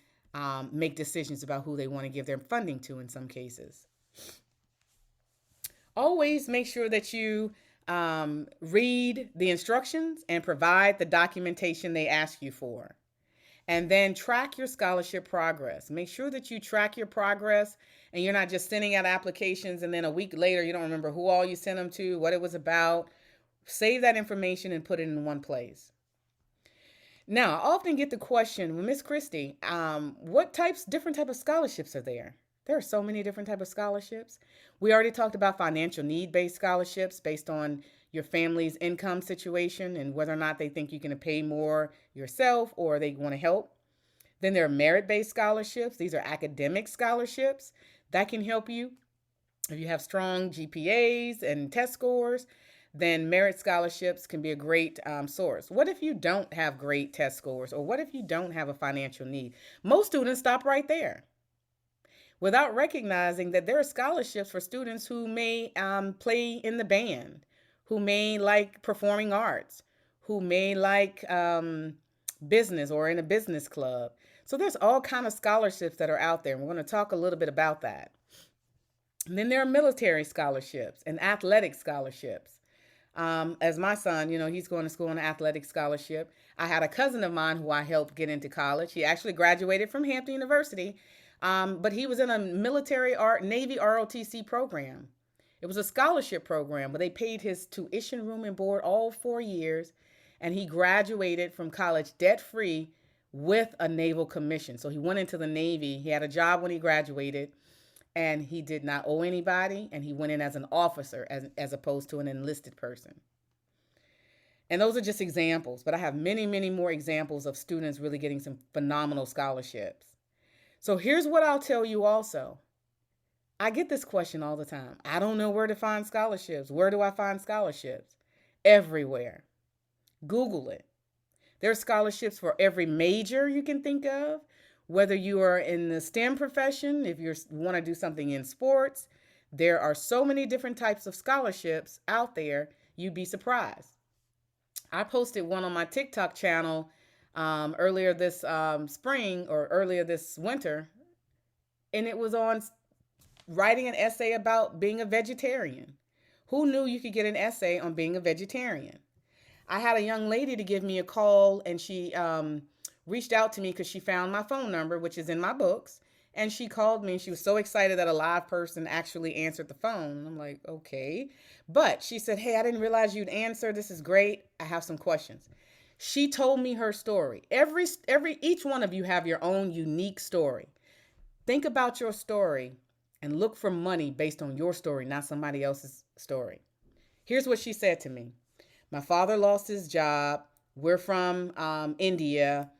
make decisions about who they want to give their funding to in some cases. Always make sure that you read the instructions and provide the documentation they ask you for. And then track your scholarship progress. Make sure that you track your progress and you're not just sending out applications and then a week later you don't remember who all you sent them to, what it was about. Save that information and put it in one place. Now, I often get the question, well, Miss Christie, what different type of scholarships are there? There are so many different type of scholarships. We already talked about financial need-based scholarships based on your family's income situation and whether or not they think you can pay more yourself or they want to help. Then there are merit-based scholarships. These are academic scholarships that can help you. If you have strong GPAs and test scores, then merit scholarships can be a great source. What if you don't have great test scores, or what if you don't have a financial need? Most students stop right there without recognizing that there are scholarships for students who may play in the band, who may like performing arts, who may like business or in a business club. So there's all kind of scholarships that are out there. And we're going to talk a little bit about that. And then there are military scholarships and athletic scholarships. As my son, he's going to school on an athletic scholarship. I had a cousin of mine who I helped get into college. He actually graduated from Hampton University, but he was in a military Navy ROTC program. It was a scholarship program where they paid his tuition, room, and board all 4 years, and he graduated from college debt-free with a naval commission. So he went into the Navy. He had a job when he graduated, and he did not owe anybody, and he went in as an officer as opposed to an enlisted person. And those are just examples, but I have many, many more examples of students really getting some phenomenal scholarships. So here's what I'll tell you also. I get this question all the time. I don't know where to find scholarships. Where do I find scholarships? Everywhere. Google it. There are scholarships for every major you can think of, whether you are in the STEM profession, if you want to do something in sports. There are so many different types of scholarships out there, you'd be surprised. I posted one on my TikTok channel earlier this spring or earlier this winter, and it was on writing an essay about being a vegetarian. Who knew you could get an essay on being a vegetarian? I had a young lady to give me a call, and she reached out to me because she found my phone number, which is in my books. And she called me and she was so excited that a live person actually answered the phone. I'm like, okay. But she said, hey, I didn't realize you'd answer. This is great. I have some questions. She told me her story. Each one of you have your own unique story. Think about your story and look for money based on your story, not somebody else's story. Here's what she said to me. My father lost his job. We're from India.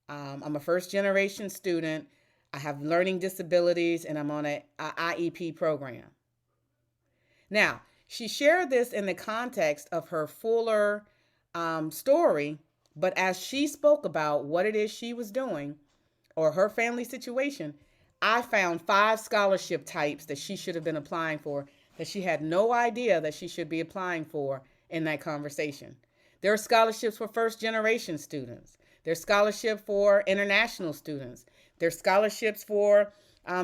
I'm a first-generation student. I have learning disabilities, and I'm on an IEP program. Now, she shared this in the context of her fuller story, but as she spoke about what it is she was doing or her family situation, I found 5 scholarship types that she should have been applying for that she had no idea that she should be applying for in that conversation. There are scholarships for first-generation students. There's scholarship for international students. There's scholarships for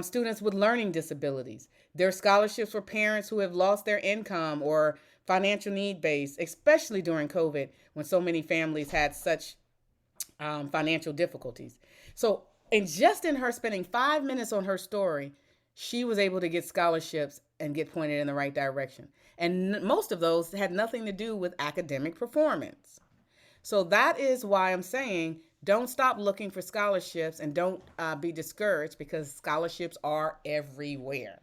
students with learning disabilities. There's scholarships for parents who have lost their income or financial need base, especially during COVID when so many families had such financial difficulties. So, and just in her spending 5 minutes on her story, she was able to get scholarships and get pointed in the right direction. And most of those had nothing to do with academic performance. So that is why I'm saying don't stop looking for scholarships and don't be discouraged because scholarships are everywhere.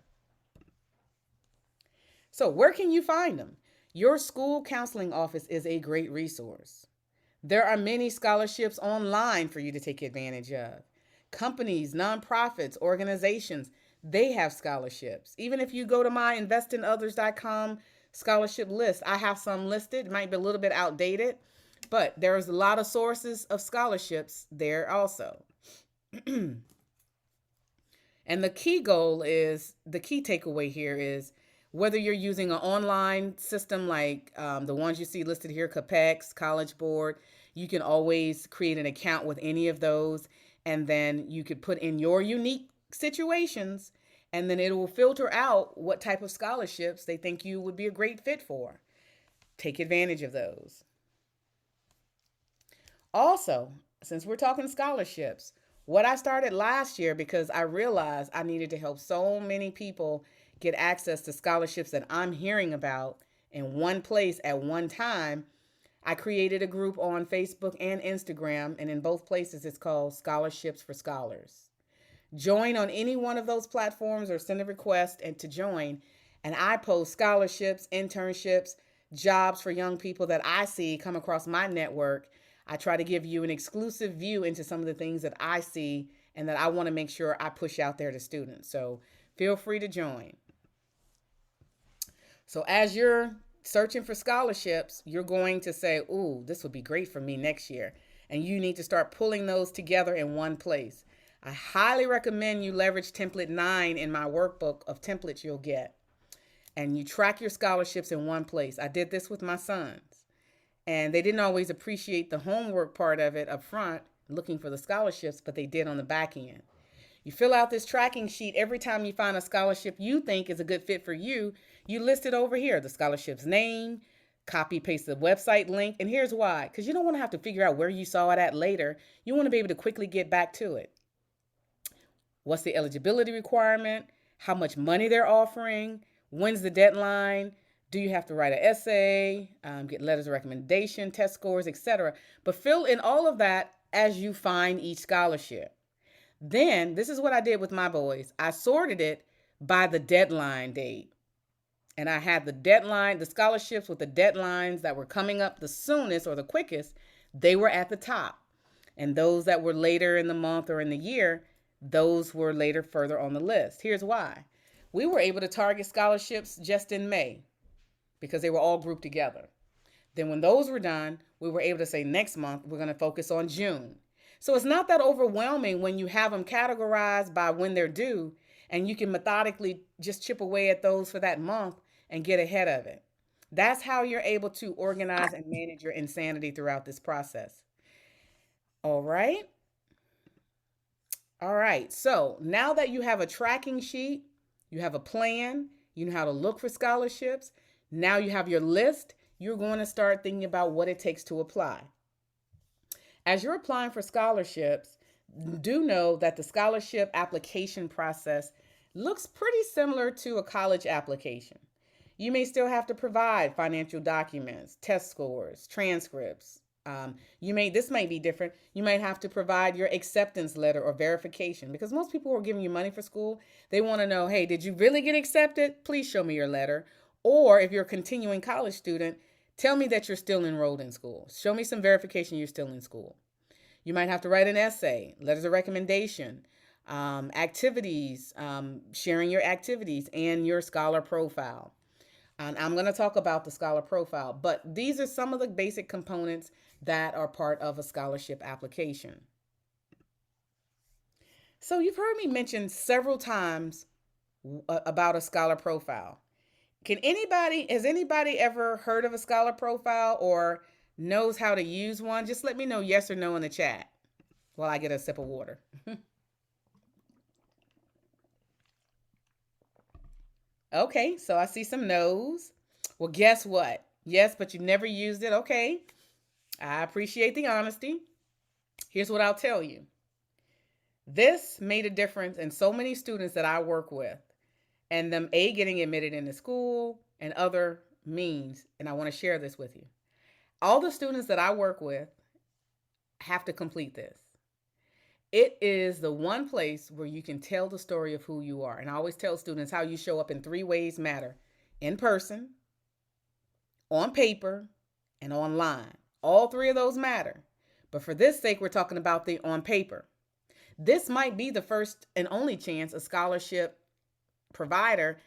So where can you find them? Your school counseling office is a great resource. There are many scholarships online for you to take advantage of. Companies, nonprofits, organizations, they have scholarships. Even if you go to my investinothers.com scholarship list, I have some listed. It might be a little bit outdated, but there's a lot of sources of scholarships there also. And the key takeaway here is Whether you're using an online system like the ones you see listed here, CAPEX, College Board, you can always create an account with any of those. And then you could put in your unique situations, and then it will filter out what type of scholarships they think you would be a great fit for. Take advantage of those. Also, since we're talking scholarships, what I started last year because I realized I needed to help so many people get access to scholarships that I'm hearing about in one place at one time, I created a group on Facebook and Instagram, and in both places it's called Scholarships for Scholars. Join on any one of those platforms or send a request and to join, and I post scholarships, internships, jobs for young people that I see come across my network. I try to give you an exclusive view into some of the things that I see and that I want to make sure I push out there to students. So feel free to join. So as you're searching for scholarships, you're going to say, ooh, this would be great for me next year. And you need to start pulling those together in one place. I highly recommend you leverage template 9 in my workbook of templates you'll get. And you track your scholarships in one place. I did this with my sons. And they didn't always appreciate the homework part of it up front, looking for the scholarships, but they did on the back end. You fill out this tracking sheet every time you find a scholarship you think is a good fit for you. You list it over here, the scholarship's name, copy, paste the website link. And here's why. Because you don't want to have to figure out where you saw it at later. You want to be able to quickly get back to it. What's the eligibility requirement? How much money they're offering? When's the deadline? Do you have to write an essay, get letters of recommendation, test scores, etc.? But fill in all of that as you find each scholarship. Then, this is what I did with my boys. I sorted it by the deadline date. And I had the deadline, the scholarships with the deadlines that were coming up the soonest or the quickest, they were at the top. And those that were later in the month or in the year, those were later further on the list. Here's why. We were able to target scholarships just in May because they were all grouped together. Then when those were done, we were able to say next month, we're going to focus on June. So it's not that overwhelming when you have them categorized by when they're due, and you can methodically just chip away at those for that month and get ahead of it. That's how you're able to organize and manage your insanity throughout this process. All right. All right. So now that you have a tracking sheet, you have a plan, you know how to look for scholarships, now you have your list, you're going to start thinking about what it takes to apply. As you're applying for scholarships, do know that the scholarship application process looks pretty similar to a college application. You may still have to provide financial documents, test scores, transcripts. This might be different. You might have to provide your acceptance letter or verification because most people who are giving you money for school, they want to know, hey, did you really get accepted? Please show me your letter. Or if you're a continuing college student, tell me that you're still enrolled in school. Show me some verification you're still in school. You might have to write an essay, letters of recommendation, activities, sharing your activities and your scholar profile. And I'm going to talk about the scholar profile, but these are some of the basic components that are part of a scholarship application. So you've heard me mention several times about a scholar profile. Has anybody ever heard of a scholar profile or knows how to use one? Just let me know yes or no in the chat while I get a sip of water. Okay, so I see some no's. Well, guess what? Yes, but you never used it. Okay, I appreciate the honesty. Here's what I'll tell you. This made a difference in so many students that I work with, and them getting admitted into school and other means, and I want to share this with you. All the students that I work with have to complete this. It is the one place where you can tell the story of who you are. And I always tell students how you show up in 3 ways matter: in person, on paper, and online. All 3 of those matter. But for this sake, we're talking about the on paper. This might be the first and only chance a scholarship provider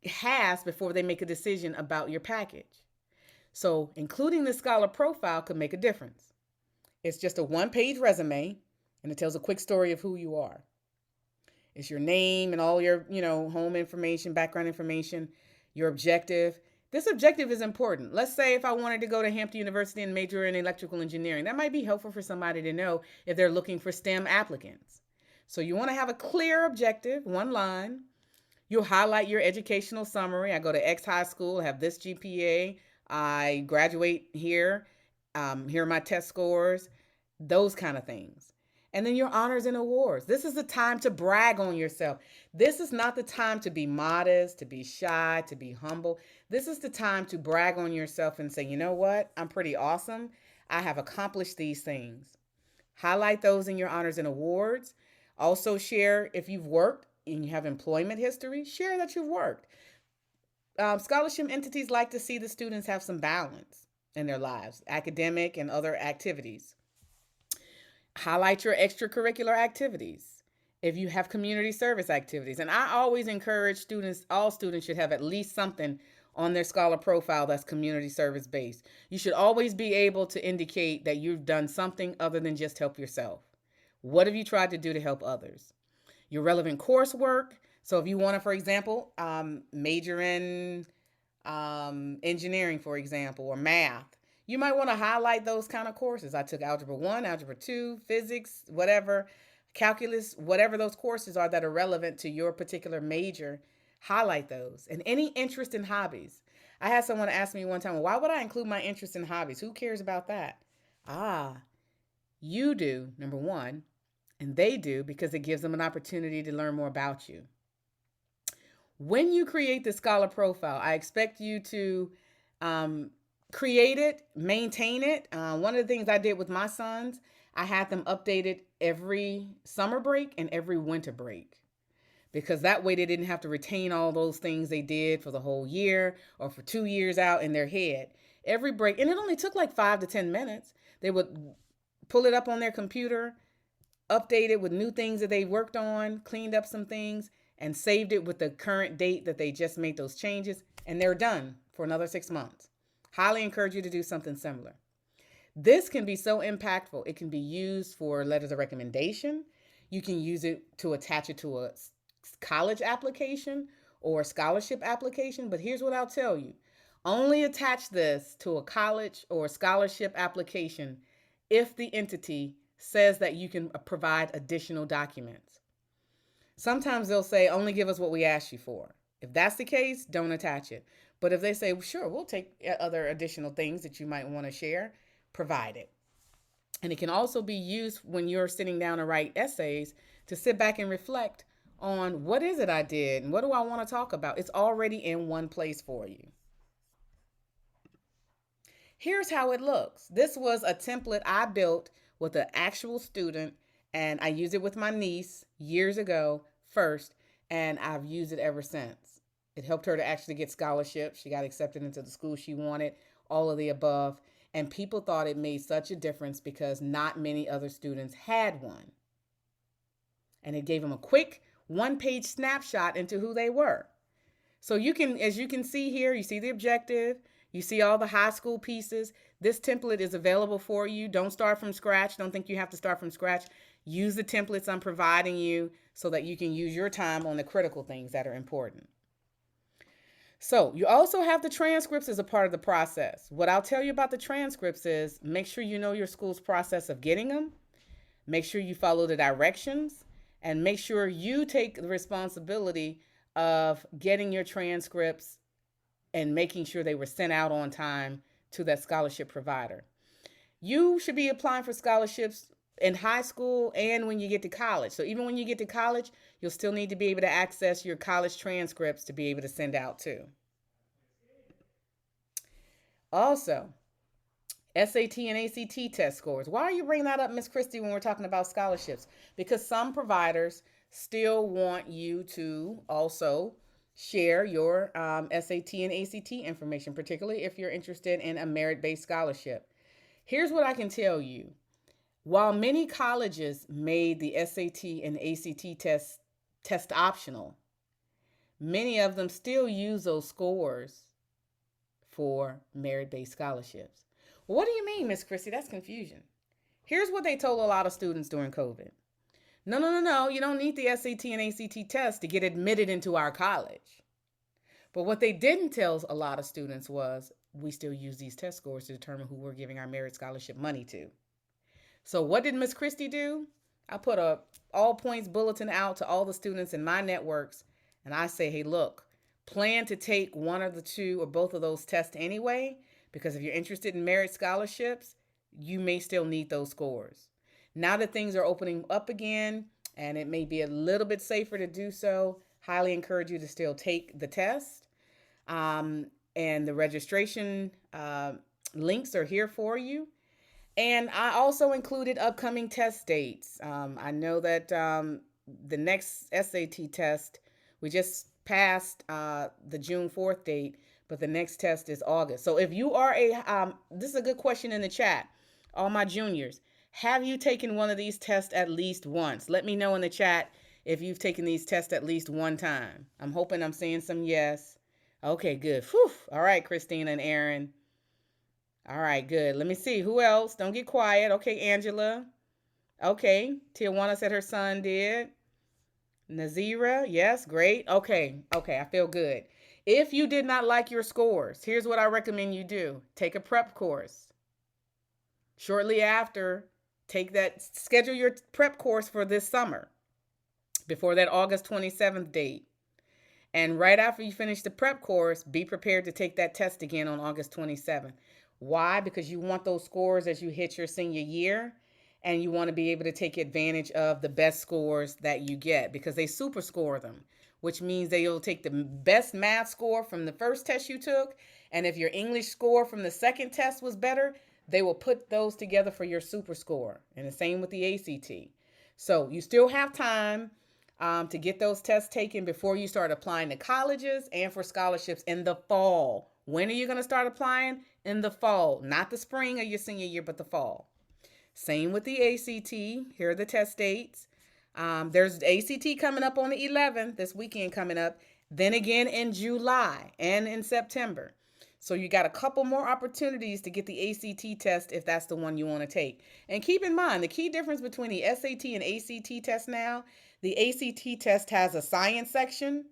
has before they make a decision about your package. So including the scholar profile could make a difference. It's just a 1-page resume, and it tells a quick story of who you are. It's your name and all your, home information, background information. your objective. This objective is important. Let's say if I wanted to go to Hampton University and major in electrical engineering, that might be helpful for somebody to know if they're looking for STEM applicants. So you want to have a clear objective, one line. You'll highlight your educational summary. I go to X high school, have this GPA. I graduate here. Here are my test scores. Those kind of things. And then your honors and awards. This is the time to brag on yourself. This is not the time to be modest, to be shy, to be humble. This is the time to brag on yourself and say, you know what? I'm pretty awesome. I have accomplished these things. Highlight those in your honors and awards. Also share if you've worked and you have employment history, share that you've worked. Scholarship entities like to see the students have some balance in their lives, academic and other activities. Highlight your extracurricular activities. If you have community service activities, and I always encourage students, all students should have at least something on their scholar profile that's community service based. You should always be able to indicate that you've done something other than just help yourself. What have you tried to do to help others? Your relevant coursework. So if you want to, for example, major in engineering, for example, or math, you might want to highlight those kind of courses. I took Algebra 1, Algebra 2, Physics, whatever, Calculus, whatever those courses are that are relevant to your particular major, highlight those. And any interest in hobbies. I had someone ask me one time, well, why would I include my interest in hobbies? Who cares about that? You do, number one, and they do because it gives them an opportunity to learn more about you. When you create the scholar profile, I expect you to create it, maintain it. One of the things I did with my sons, I had them updated every summer break and every winter break, because that way they didn't have to retain all those things they did for the whole year or for 2 years out in their head. Every break, and it only took like 5 to 10 minutes. They would pull it up on their computer, update it with new things that they worked on, cleaned up some things, and saved it with the current date that they just made those changes, and they're done for another 6 months. Highly encourage you to do something similar. This can be so impactful. It can be used for letters of recommendation. You can use it to attach it to a college application or a scholarship application. But here's what I'll tell you. Only attach this to a college or scholarship application if the entity says that you can provide additional documents. Sometimes they'll say, only give us what we asked you for. If that's the case, don't attach it. But if they say, well, sure, we'll take other additional things that you might want to share, provide it. And it can also be used when you're sitting down to write essays to sit back and reflect on what is it I did and what do I want to talk about. It's already in one place for you. Here's how it looks. This was a template I built with an actual student, and I used it with my niece years ago first, and I've used it ever since. It helped her to actually get scholarships. She got accepted into the school she wanted, all of the above. And people thought it made such a difference because not many other students had one. And it gave them a quick one-page snapshot into who they were. So you can, as you can see here, you see the objective, you see all the high school pieces. This template is available for you. Don't start from scratch. Don't think you have to start from scratch. Use the templates I'm providing you so that you can use your time on the critical things that are important. So you also have the transcripts as a part of the process. What I'll tell you about the transcripts is make sure you know your school's process of getting them. Make sure you follow the directions, and make sure you take the responsibility of getting your transcripts and making sure they were sent out on time to that scholarship provider. You should be applying for scholarships in high school and when you get to college. So even when you get to college, you'll still need to be able to access your college transcripts to be able to send out too. Also, SAT and ACT test scores. Why are you bringing that up, Miss Christie, when we're talking about scholarships? Because some providers still want you to also share your SAT and ACT information, particularly if you're interested in a merit-based scholarship. Here's what I can tell you. While many colleges made the SAT and ACT test optional, many of them still use those scores for merit-based scholarships. Well, what do you mean, Miss Christie? That's confusion. Here's what they told a lot of students during COVID. No. You don't need the SAT and ACT test to get admitted into our college. But what they didn't tell a lot of students was we still use these test scores to determine who we're giving our merit scholarship money to. So what did Miss Christie do? I put a all points bulletin out to all the students in my networks, and I say, hey, look, plan to take one of the two or both of those tests anyway, because if you're interested in merit scholarships, you may still need those scores. Now that things are opening up again, and it may be a little bit safer to do so, highly encourage you to still take the test. And the registration links are here for you. And I also included upcoming test dates. I know that the next SAT test, we just passed the June 4th date, but the next test is August. So if you are this is a good question in the chat, all my juniors, have you taken one of these tests at least once? Let me know in the chat if you've taken these tests at least one time. I'm hoping I'm seeing some yes. Okay, good. Whew. All right, Christina and Aaron. All right, good. Let me see. Who else? Don't get quiet. Okay, Angela. Okay. Tijuana said her son did. Nazira. Yes, great. Okay. I feel good. If you did not like your scores, here's what I recommend you do. Take a prep course. Shortly after, schedule your prep course for this summer before that August 27th date. And right after you finish the prep course, be prepared to take that test again on August 27th. Why? Because you want those scores as you hit your senior year, and you want to be able to take advantage of the best scores that you get, because they super score them, which means they'll take the best math score from the first test you took, and if your English score from the second test was better, they will put those together for your super score. And the same with the ACT. So you still have time to get those tests taken before you start applying to colleges and for scholarships in the fall. When are you going to start applying? In the fall, not the spring of your senior year, but the fall. Same with the ACT. Here are the test dates. There's ACT coming up on the 11th, this weekend coming up. Then again in July and in September. So you got a couple more opportunities to get the ACT test if that's the one you want to take. And keep in mind, the key difference between the SAT and ACT test now, the ACT test has a science section,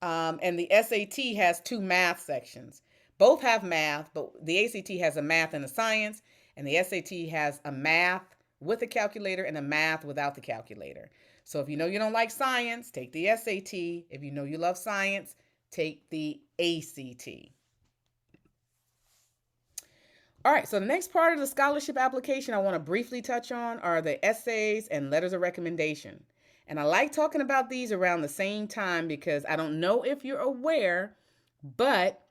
and the SAT has two math sections. Both have math, but the ACT has a math and a science, and the SAT has a math with a calculator and a math without the calculator. So if you know you don't like science, take the SAT. If you know you love science, take the ACT. All right, so the next part of the scholarship application I want to briefly touch on are the essays and letters of recommendation. And I like talking about these around the same time because I don't know if you're aware, but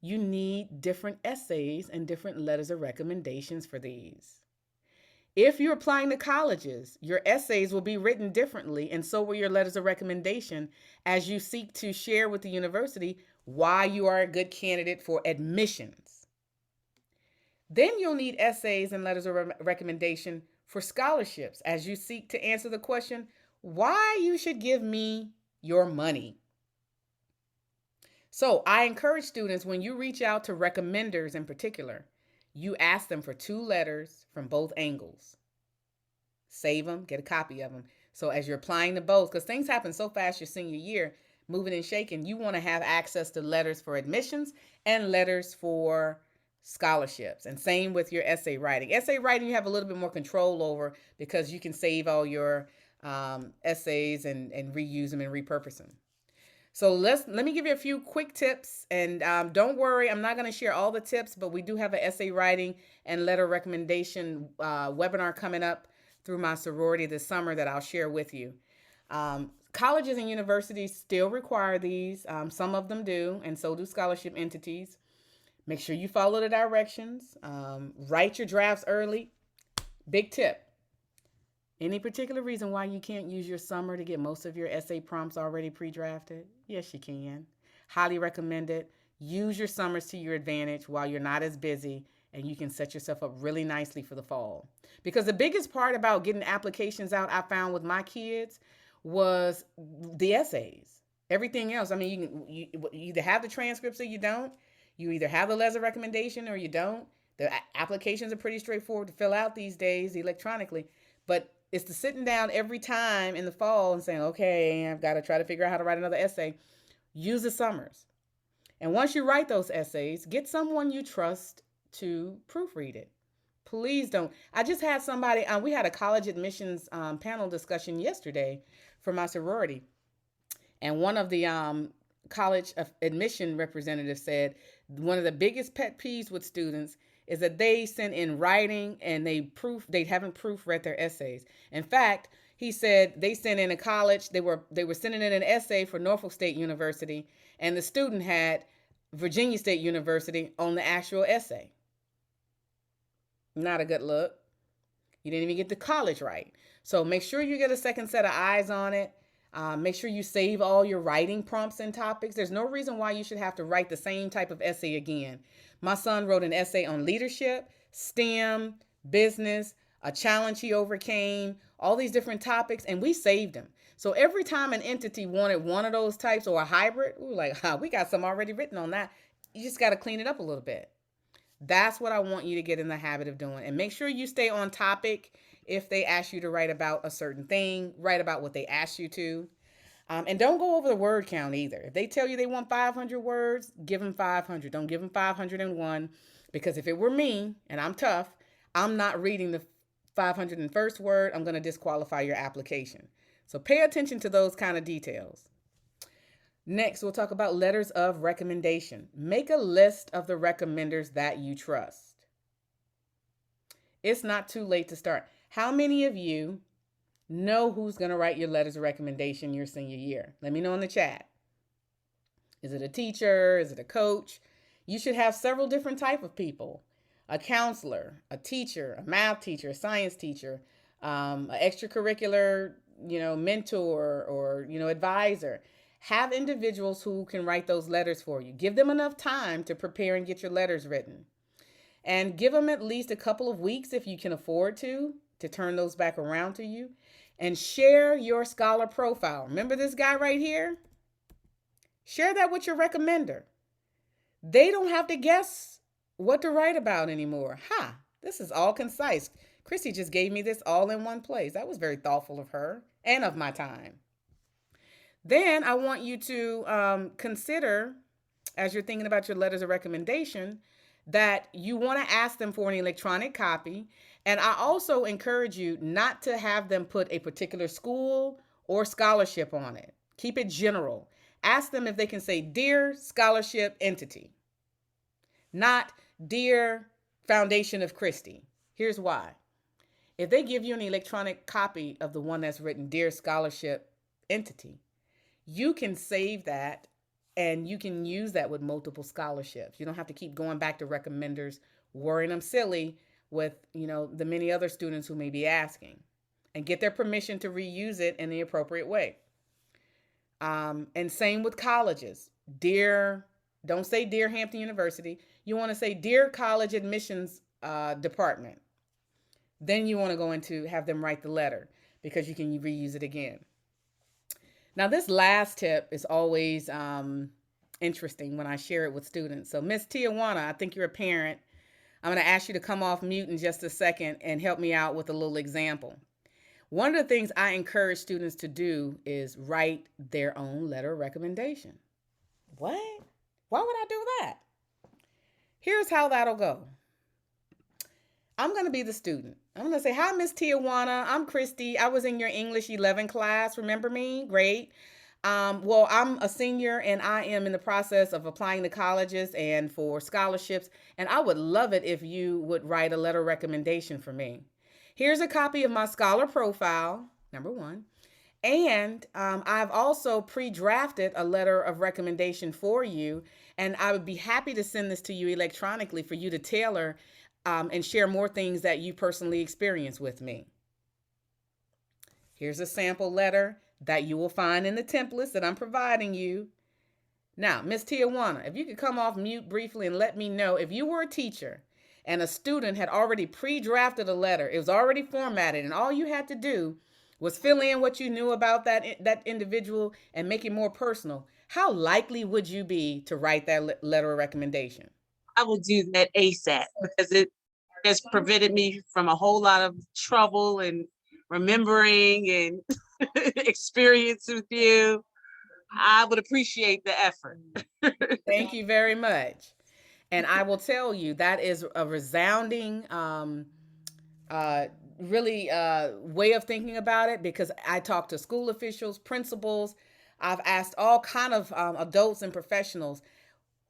you need different essays and different letters of recommendations for these. If you're applying to colleges, your essays will be written differently, and so will your letters of recommendation as you seek to share with the university why you are a good candidate for admissions. Then you'll need essays and letters of recommendation for scholarships as you seek to answer the question, why you should give me your money. So I encourage students, when you reach out to recommenders in particular, you ask them for 2 letters from both angles. Save them, get a copy of them. So as you're applying to both, because things happen so fast your senior year, moving and shaking, you want to have access to letters for admissions and letters for scholarships. And same with your essay writing. Essay writing you have a little bit more control over because you can save all your essays and reuse them and repurpose them. So let me give you a few quick tips, and don't worry, I'm not going to share all the tips, but we do have an essay writing and letter recommendation webinar coming up through my sorority this summer that I'll share with you. Colleges and universities still require these. Some of them do, and so do scholarship entities. Make sure you follow the directions. Write your drafts early. Big tip. Any particular reason why you can't use your summer to get most of your essay prompts already pre-drafted? Yes, you can. Highly recommend it. Use your summers to your advantage while you're not as busy, and you can set yourself up really nicely for the fall. Because the biggest part about getting applications out I found with my kids was the essays. Everything else, I mean, you either have the transcripts or you don't. You either have the letter of recommendation or you don't. The applications are pretty straightforward to fill out these days electronically, but it's the sitting down every time in the fall and saying, okay, I've got to try to figure out how to write another essay. use the summers. And once you write those essays, get someone you trust to proofread it. Please don't. I just had somebody, we had a college admissions panel discussion yesterday for my sorority. And one of the college admission representatives said one of the biggest pet peeves with students is that they send in writing and they haven't proofread their essays. In fact, he said they sent in a college, they were sending in an essay for Norfolk State University, and the student had Virginia State University on the actual essay. Not a good look. You didn't even get the college right. So make sure you get a second set of eyes on it. Make sure you save all your writing prompts and topics. There's no reason why you should have to write the same type of essay again. My son wrote an essay on leadership, STEM, business, a challenge he overcame, all these different topics, and we saved him. So every time an entity wanted one of those types or a hybrid, we were like, we got some already written on that. You just got to clean it up a little bit. That's what I want you to get in the habit of doing. And make sure you stay on topic. If they ask you to write about a certain thing, write about what they asked you to. And don't go over the word count either. If they tell you they want 500 words, give them 500. Don't give them 501, because if it were me, and I'm tough, I'm not reading the 501st word. I'm going to disqualify your application. So pay attention to those kind of details. Next, we'll talk about letters of recommendation. Make a list of the recommenders that you trust. It's not too late to start. How many of you know who's going to write your letters of recommendation your senior year? Let me know in the chat. Is it a teacher? Is it a coach? You should have several different type of people. A counselor, a teacher, a math teacher, a science teacher, an extracurricular, mentor or, advisor. Have individuals who can write those letters for you. Give them enough time to prepare and get your letters written. And give them at least a couple of weeks, if you can afford to turn those back around to you. And share your scholar profile. Remember this guy right here? Share that with your recommender. They don't have to guess what to write about anymore. This is all concise. Christie just gave me this all in one place. That was very thoughtful of her and of my time. Then I want you to consider, as you're thinking about your letters of recommendation, that you want to ask them for an electronic copy. And I also encourage you not to have them put a particular school or scholarship on it. Keep it general. Ask them if they can say, "Dear scholarship entity," not "Dear Foundation of Christie." Here's why. If they give you an electronic copy of the one that's written, "Dear Scholarship Entity," you can save that and you can use that with multiple scholarships. You don't have to keep going back to recommenders, worrying them silly with, the many other students who may be asking, and get their permission to reuse it in the appropriate way. And same with colleges. Don't say "Dear Hampton University." You want to say "Dear College Admissions Department." Then you want to go into have them write the letter, because you can reuse it again. Now, this last tip is always interesting when I share it with students. So, Miss Tijuana, I think you're a parent. I'm going to ask you to come off mute in just a second and help me out with a little example. One of the things I encourage students to do is write their own letter of recommendation. What? Why would I do that? Here's how that'll go. I'm going to be the student. I'm going to say, "Hi, Miss Tijuana. I'm Christie. I was in your English 11 class. Remember me? Great. Well, I'm a senior and I am in the process of applying to colleges and for scholarships. And I would love it if you would write a letter of recommendation for me. Here's a copy of my scholar profile, number one. And I've also pre-drafted a letter of recommendation for you. And I would be happy to send this to you electronically for you to tailor and share more things that you personally experience with me. Here's a sample letter that you will find in the templates that I'm providing you. Now, Miss Tijuana, if you could come off mute briefly and let me know, if you were a teacher and a student had already pre-drafted a letter, it was already formatted, and all you had to do was fill in what you knew about that individual and make it more personal, how likely would you be to write that letter of recommendation? I will do that ASAP, because it has prevented me from a whole lot of trouble and remembering and experience with you. I would appreciate the effort. Thank you very much. And I will tell you that is a resounding, uh, really way of thinking about it, because I talk to school officials, principals. I've asked all kind of adults and professionals,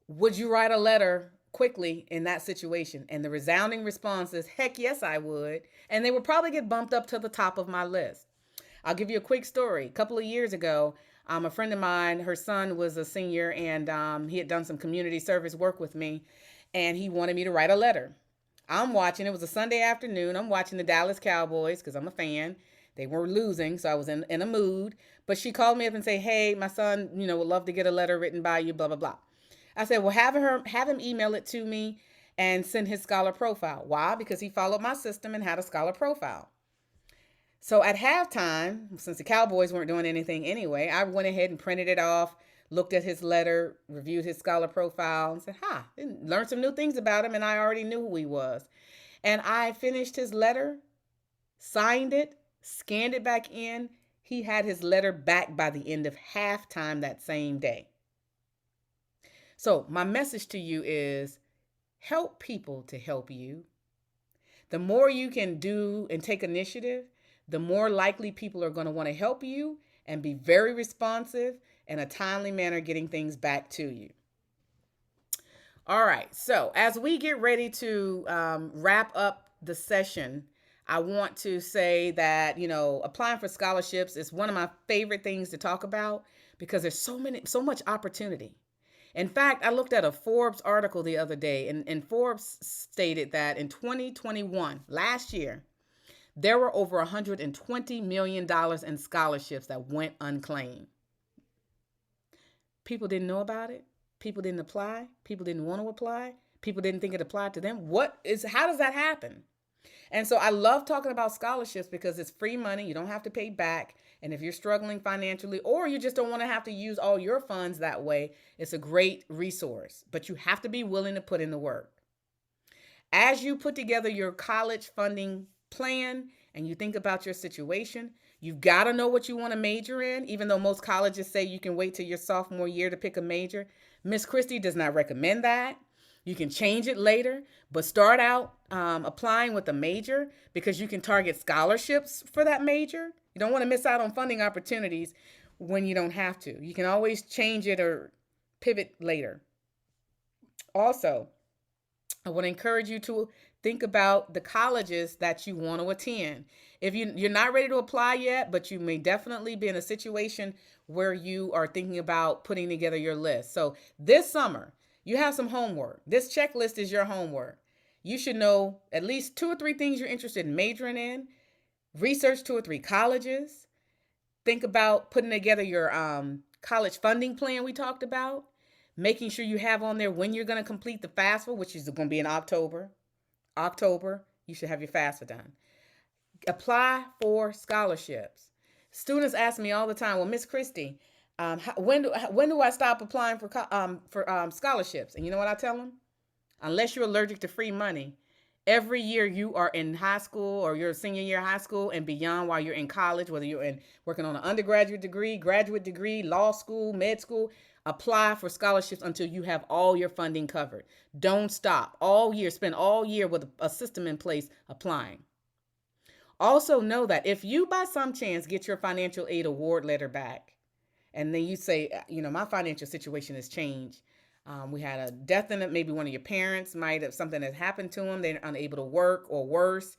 would you write a letter quickly in that situation? And the resounding response is, heck yes, I would. And they would probably get bumped up to the top of my list. I'll give you a quick story. A couple of years ago, a friend of mine, her son was a senior, and he had done some community service work with me, and he wanted me to write a letter. I'm watching, it was a Sunday afternoon. I'm watching the Dallas Cowboys because I'm a fan. They were losing, so I was in a mood. But she called me up and said, hey, my son, would love to get a letter written by you, blah, blah, blah. I said, well, have him email it to me and send his scholar profile. Why? Because he followed my system and had a scholar profile. So at halftime, since the Cowboys weren't doing anything anyway, I went ahead and printed it off, looked at his letter, reviewed his scholar profile, and said, learned some new things about him, and I already knew who he was. And I finished his letter, signed it, scanned it back in. He had his letter back by the end of halftime that same day. So my message to you is, help people to help you. The more you can do and take initiative, the more likely people are going to want to help you and be very responsive in a timely manner, getting things back to you. All right. So as we get ready to wrap up the session, I want to say that, applying for scholarships is one of my favorite things to talk about, because there's so much opportunity. In fact, I looked at a Forbes article the other day, and Forbes stated that in 2021, last year, there were over $120 million in scholarships that went unclaimed. People didn't know about it. People didn't apply. People didn't want to apply. People didn't think it applied to them. How does that happen? And so I love talking about scholarships because it's free money. You don't have to pay back. And if you're struggling financially, or you just don't want to have to use all your funds that way, it's a great resource. But you have to be willing to put in the work. As you put together your college funding plan and you think about your situation, you've got to know what you want to major in. Even though most colleges say you can wait till your sophomore year to pick a major, Miss Christie does not recommend that. You can change it later, but start out applying with a major, because you can target scholarships for that major. You don't want to miss out on funding opportunities when you don't have to. You can always change it or pivot later. Also, I want to encourage you to think about the colleges that you want to attend. If you're not ready to apply yet, but you may definitely be in a situation where you are thinking about putting together your list. So this summer, you have some homework. This checklist is your homework. You should know at least 2 or 3 things you're interested in majoring in. Research 2 or 3 colleges. Think about putting together your college funding plan we talked about. Making sure you have on there when you're going to complete the FAFSA, which is going to be in October. You should have your FAFSA done. Apply for scholarships. Students ask me all the time, well, Miss Christie, when do I stop applying for scholarships? And you know what I tell them? Unless you're allergic to free money, every year you are in high school or your senior year of high school and beyond, while you're in college, whether you're working on an undergraduate degree, graduate degree, law school, med school, apply for scholarships until you have all your funding covered. Don't stop. All year, spend all year with a system in place applying. Also know that if you by some chance get your financial aid award letter back, and then you say, my financial situation has changed. We had a death in it. Maybe one of your parents might have something that happened to them. They're unable to work, or worse,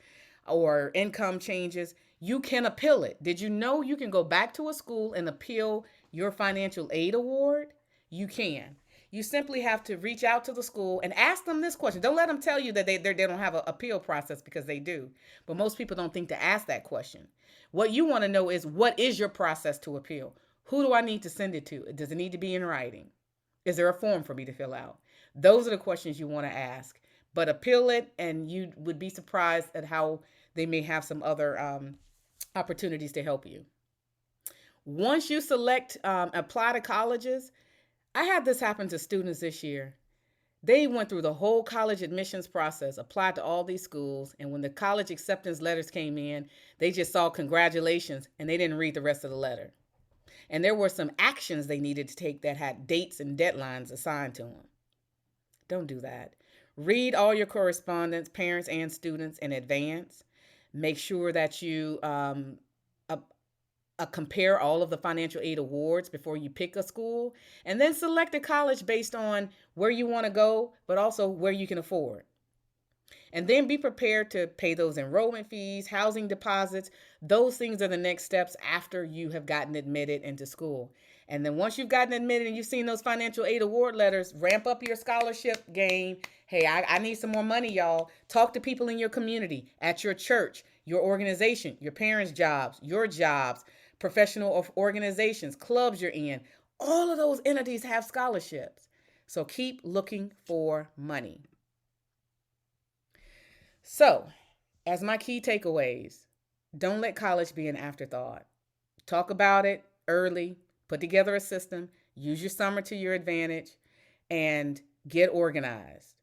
or income changes. You can appeal it. Did you know you can go back to a school and appeal your financial aid award? You can. You simply have to reach out to the school and ask them this question. Don't let them tell you that they don't have an appeal process, because they do. But most people don't think to ask that question. What you want to know is, what is your process to appeal? Who do I need to send it to? Does it need to be in writing? Is there a form for me to fill out? Those are the questions you want to ask. But appeal it, and you would be surprised at how they may have some other opportunities to help you. Once you select apply to colleges, I had this happen to students this year. They went through the whole college admissions process, applied to all these schools, and when the college acceptance letters came in, they just saw congratulations, and they didn't read the rest of the letter. And there were some actions they needed to take that had dates and deadlines assigned to them. Don't do that. Read all your correspondence, parents and students, in advance. Make sure that you uh, compare all of the financial aid awards before you pick a school, and then select a college based on where you want to go, but also where you can afford. And then be prepared to pay those enrollment fees, housing deposits. Those things are the next steps after you have gotten admitted into school. And then once you've gotten admitted and you've seen those financial aid award letters, ramp up your scholarship game. Hey, I need some more money, y'all. Talk to people in your community, at your church, your organization, your parents' jobs, your jobs, professional organizations, clubs you're in. All of those entities have scholarships. So keep looking for money. So, as my key takeaways, don't let college be an afterthought. Talk about it early, put together a system, use your summer to your advantage, and get organized.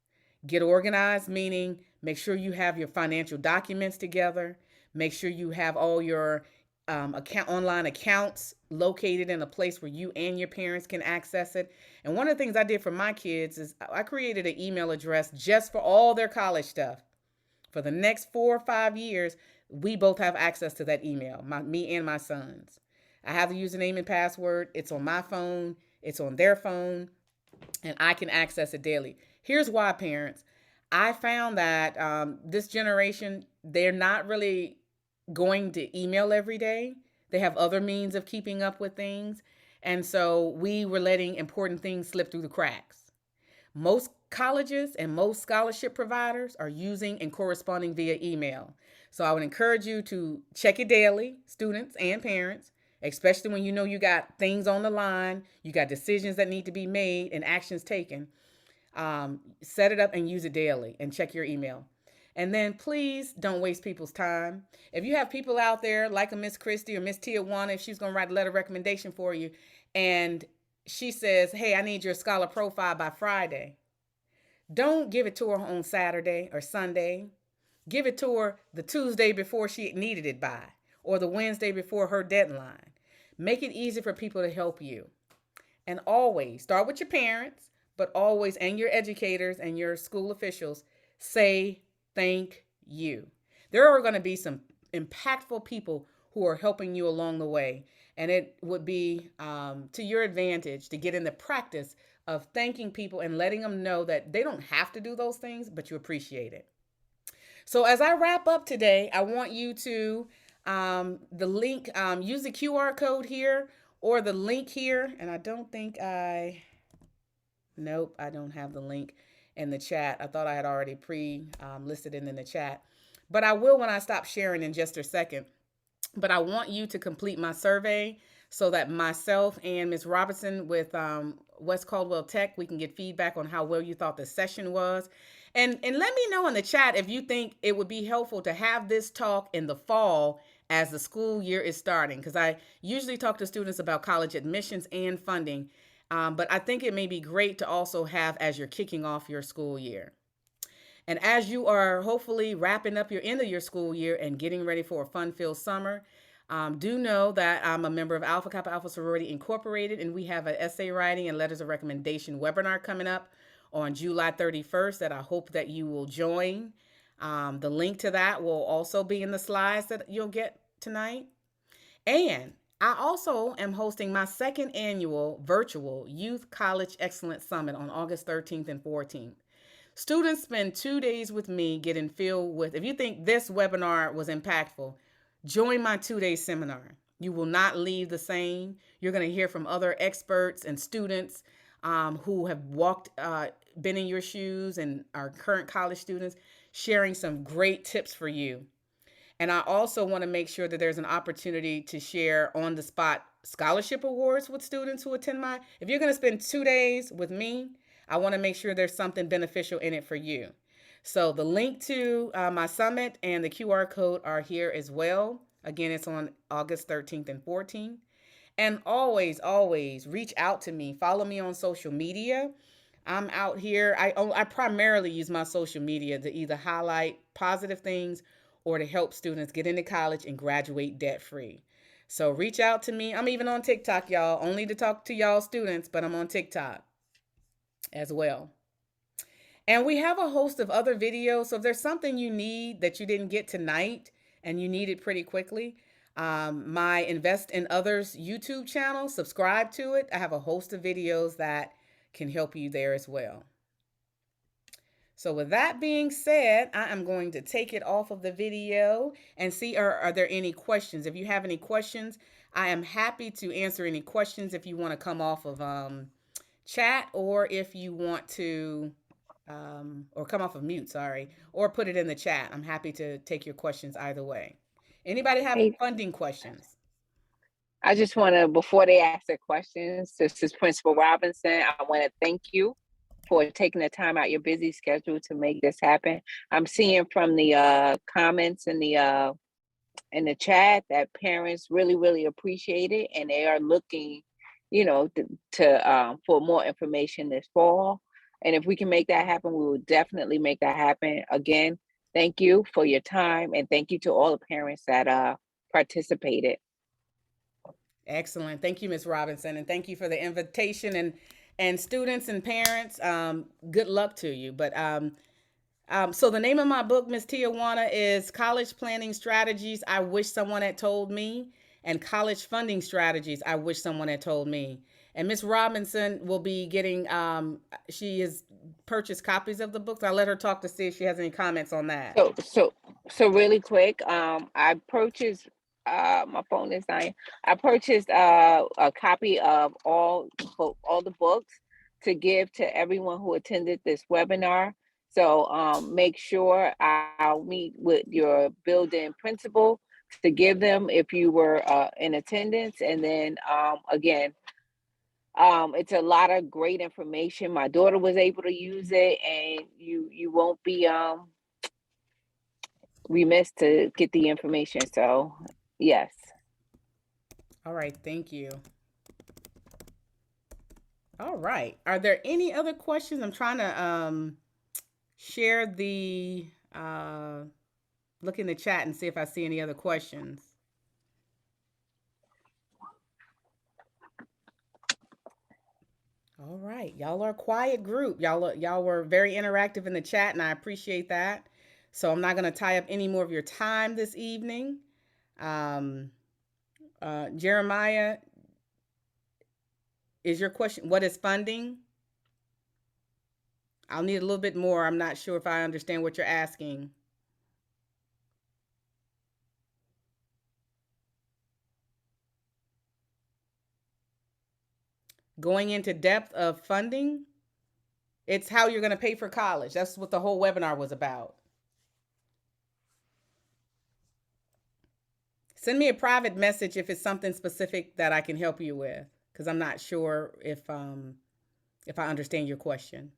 Get organized meaning make sure you have your financial documents together, make sure you have all your online accounts located in a place where you and your parents can access it. And one of the things I did for my kids is I created an email address just for all their college stuff. For the next 4 or 5 years, we both have access to that email, me and my sons. I have the username and password. It's on my phone. It's on their phone. And I can access it daily. Here's why, parents. I found that this generation, they're not really going to email every day. They have other means of keeping up with things. And so we were letting important things slip through the cracks. Most colleges and most scholarship providers are using and corresponding via email. So I would encourage you to check it daily, students and parents, especially when you know you got things on the line, you got decisions that need to be made and actions taken. Set it up and use it daily and check your email. And then please don't waste people's time. If you have people out there like a Miss Christie or Miss Tijuana, if she's going to write a letter of recommendation for you, and she says, hey, I need your scholar profile by Friday. Don't give it to her on Saturday or Sunday. Give it to her the Tuesday before she needed it by, or the Wednesday before her deadline. Make it easy for people to help you. And always start with your parents, but always, and your educators and your school officials, say thank you. There are going to be some impactful people who are helping you along the way. And it would be to your advantage to get in the practice of thanking people and letting them know that they don't have to do those things, but you appreciate it. So as I wrap up today, I want you to the link, use the QR code here or the link here. And I don't think nope, I don't have the link in the chat. I thought I had already listed it in the chat, but I will when I stop sharing in just a second. But I want you to complete my survey so that myself and Ms. Robinson with West Caldwell Tech, we can get feedback on how well you thought the session was. And let me know in the chat if you think it would be helpful to have this talk in the fall as the school year is starting, because I usually talk to students about college admissions and funding, but I think it may be great to also have as you're kicking off your school year. And as you are hopefully wrapping up your end of your school year and getting ready for a fun-filled summer, do know that I'm a member of Alpha Kappa Alpha Sorority Incorporated, and we have an essay writing and letters of recommendation webinar coming up on July 31st that I hope that you will join. The link to that will also be in the slides that you'll get tonight. And I also am hosting my second annual virtual Youth College Excellence Summit on August 13th and 14th. Students spend 2 days with me getting filled with, if you think this webinar was impactful, join my 2-day seminar. You will not leave the same. You're going to hear from other experts and students who have been in your shoes and are current college students, sharing some great tips for you. And I also want to make sure that there's an opportunity to share on the spot scholarship awards with students who attend if you're going to spend 2 days with me, I want to make sure there's something beneficial in it for you. So the link to my summit and the QR code are here as well. Again, it's on August 13th and 14th. And always, always reach out to me. Follow me on social media. I'm out here. I primarily use my social media to either highlight positive things or to help students get into college and graduate debt-free. So reach out to me. I'm even on TikTok, y'all, only to talk to y'all students, but I'm on TikTok as well. And we have a host of other videos. So if there's something you need that you didn't get tonight and you need it pretty quickly, my Invest in Others YouTube channel, subscribe to it. I have a host of videos that can help you there as well. So with that being said, I am going to take it off of the video and see are there any questions. If you have any questions, I am happy to answer any questions if you want to come off of chat, or if you want to or come off of mute, sorry, or put it in the chat. I'm happy to take your questions either way. Anybody have Hey, funding questions? I just want to, before they ask their questions, this is Principal Robinson. I want to thank you for taking the time out your busy schedule to make this happen. I'm seeing from the comments in the chat that parents really appreciate it, and they are looking, to for more information this fall. And if we can make that happen, we will definitely make that happen. Again, thank you for your time, and thank you to all the parents that participated. Excellent. Thank you, Ms. Robinson, and thank you for the invitation, and students and parents. Good luck to you. But so the name of my book, Ms. Tijuana, is College Planning Strategies I Wish Someone Had Told Me, and College Funding Strategies I Wish Someone Had Told Me. And Ms. Robinson will be getting, she has purchased copies of the books. I'll let her talk to see if she has any comments on that. So really quick, I purchased my phone is dying. I purchased a copy of all the books to give to everyone who attended this webinar. So make sure I'll meet with your building principal to give them if you were in attendance. And then again, it's a lot of great information. My daughter was able to use it, and you won't be remiss to get the information. So yes. All right, thank you. All right, are there any other questions? I'm trying to share the look in the chat and see if I see any other questions. All right, y'all are a quiet group. Y'all were very interactive in the chat, and I appreciate that. So I'm not going to tie up any more of your time this evening. Jeremiah, is your question, what is funding? I'll need a little bit more. I'm not sure if I understand what you're asking. Going into depth of funding, it's how you're going to pay for college. That's what the whole webinar was about. Send me a private message if it's something specific that I can help you with, because I'm not sure if I understand your question.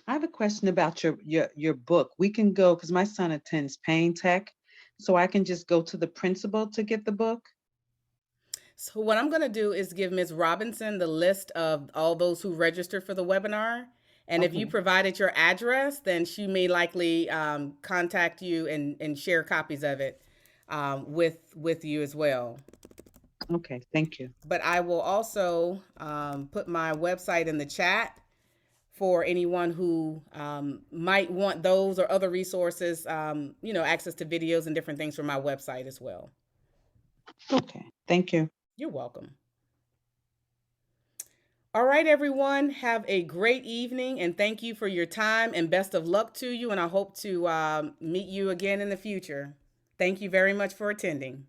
I have a question about your book. We can go, because my son attends Payne Tech, so I can just go to the principal to get the book? So what I'm going to do is give Ms. Robinson the list of all those who registered for the webinar. And if you provided your address, then she may likely contact you and share copies of it with you as well. Okay, thank you. But I will also put my website in the chat for anyone who might want those or other resources, access to videos and different things from my website as well. Okay, thank you. You're welcome. All right, everyone, have a great evening, and thank you for your time, and best of luck to you, and I hope to meet you again in the future. Thank you very much for attending.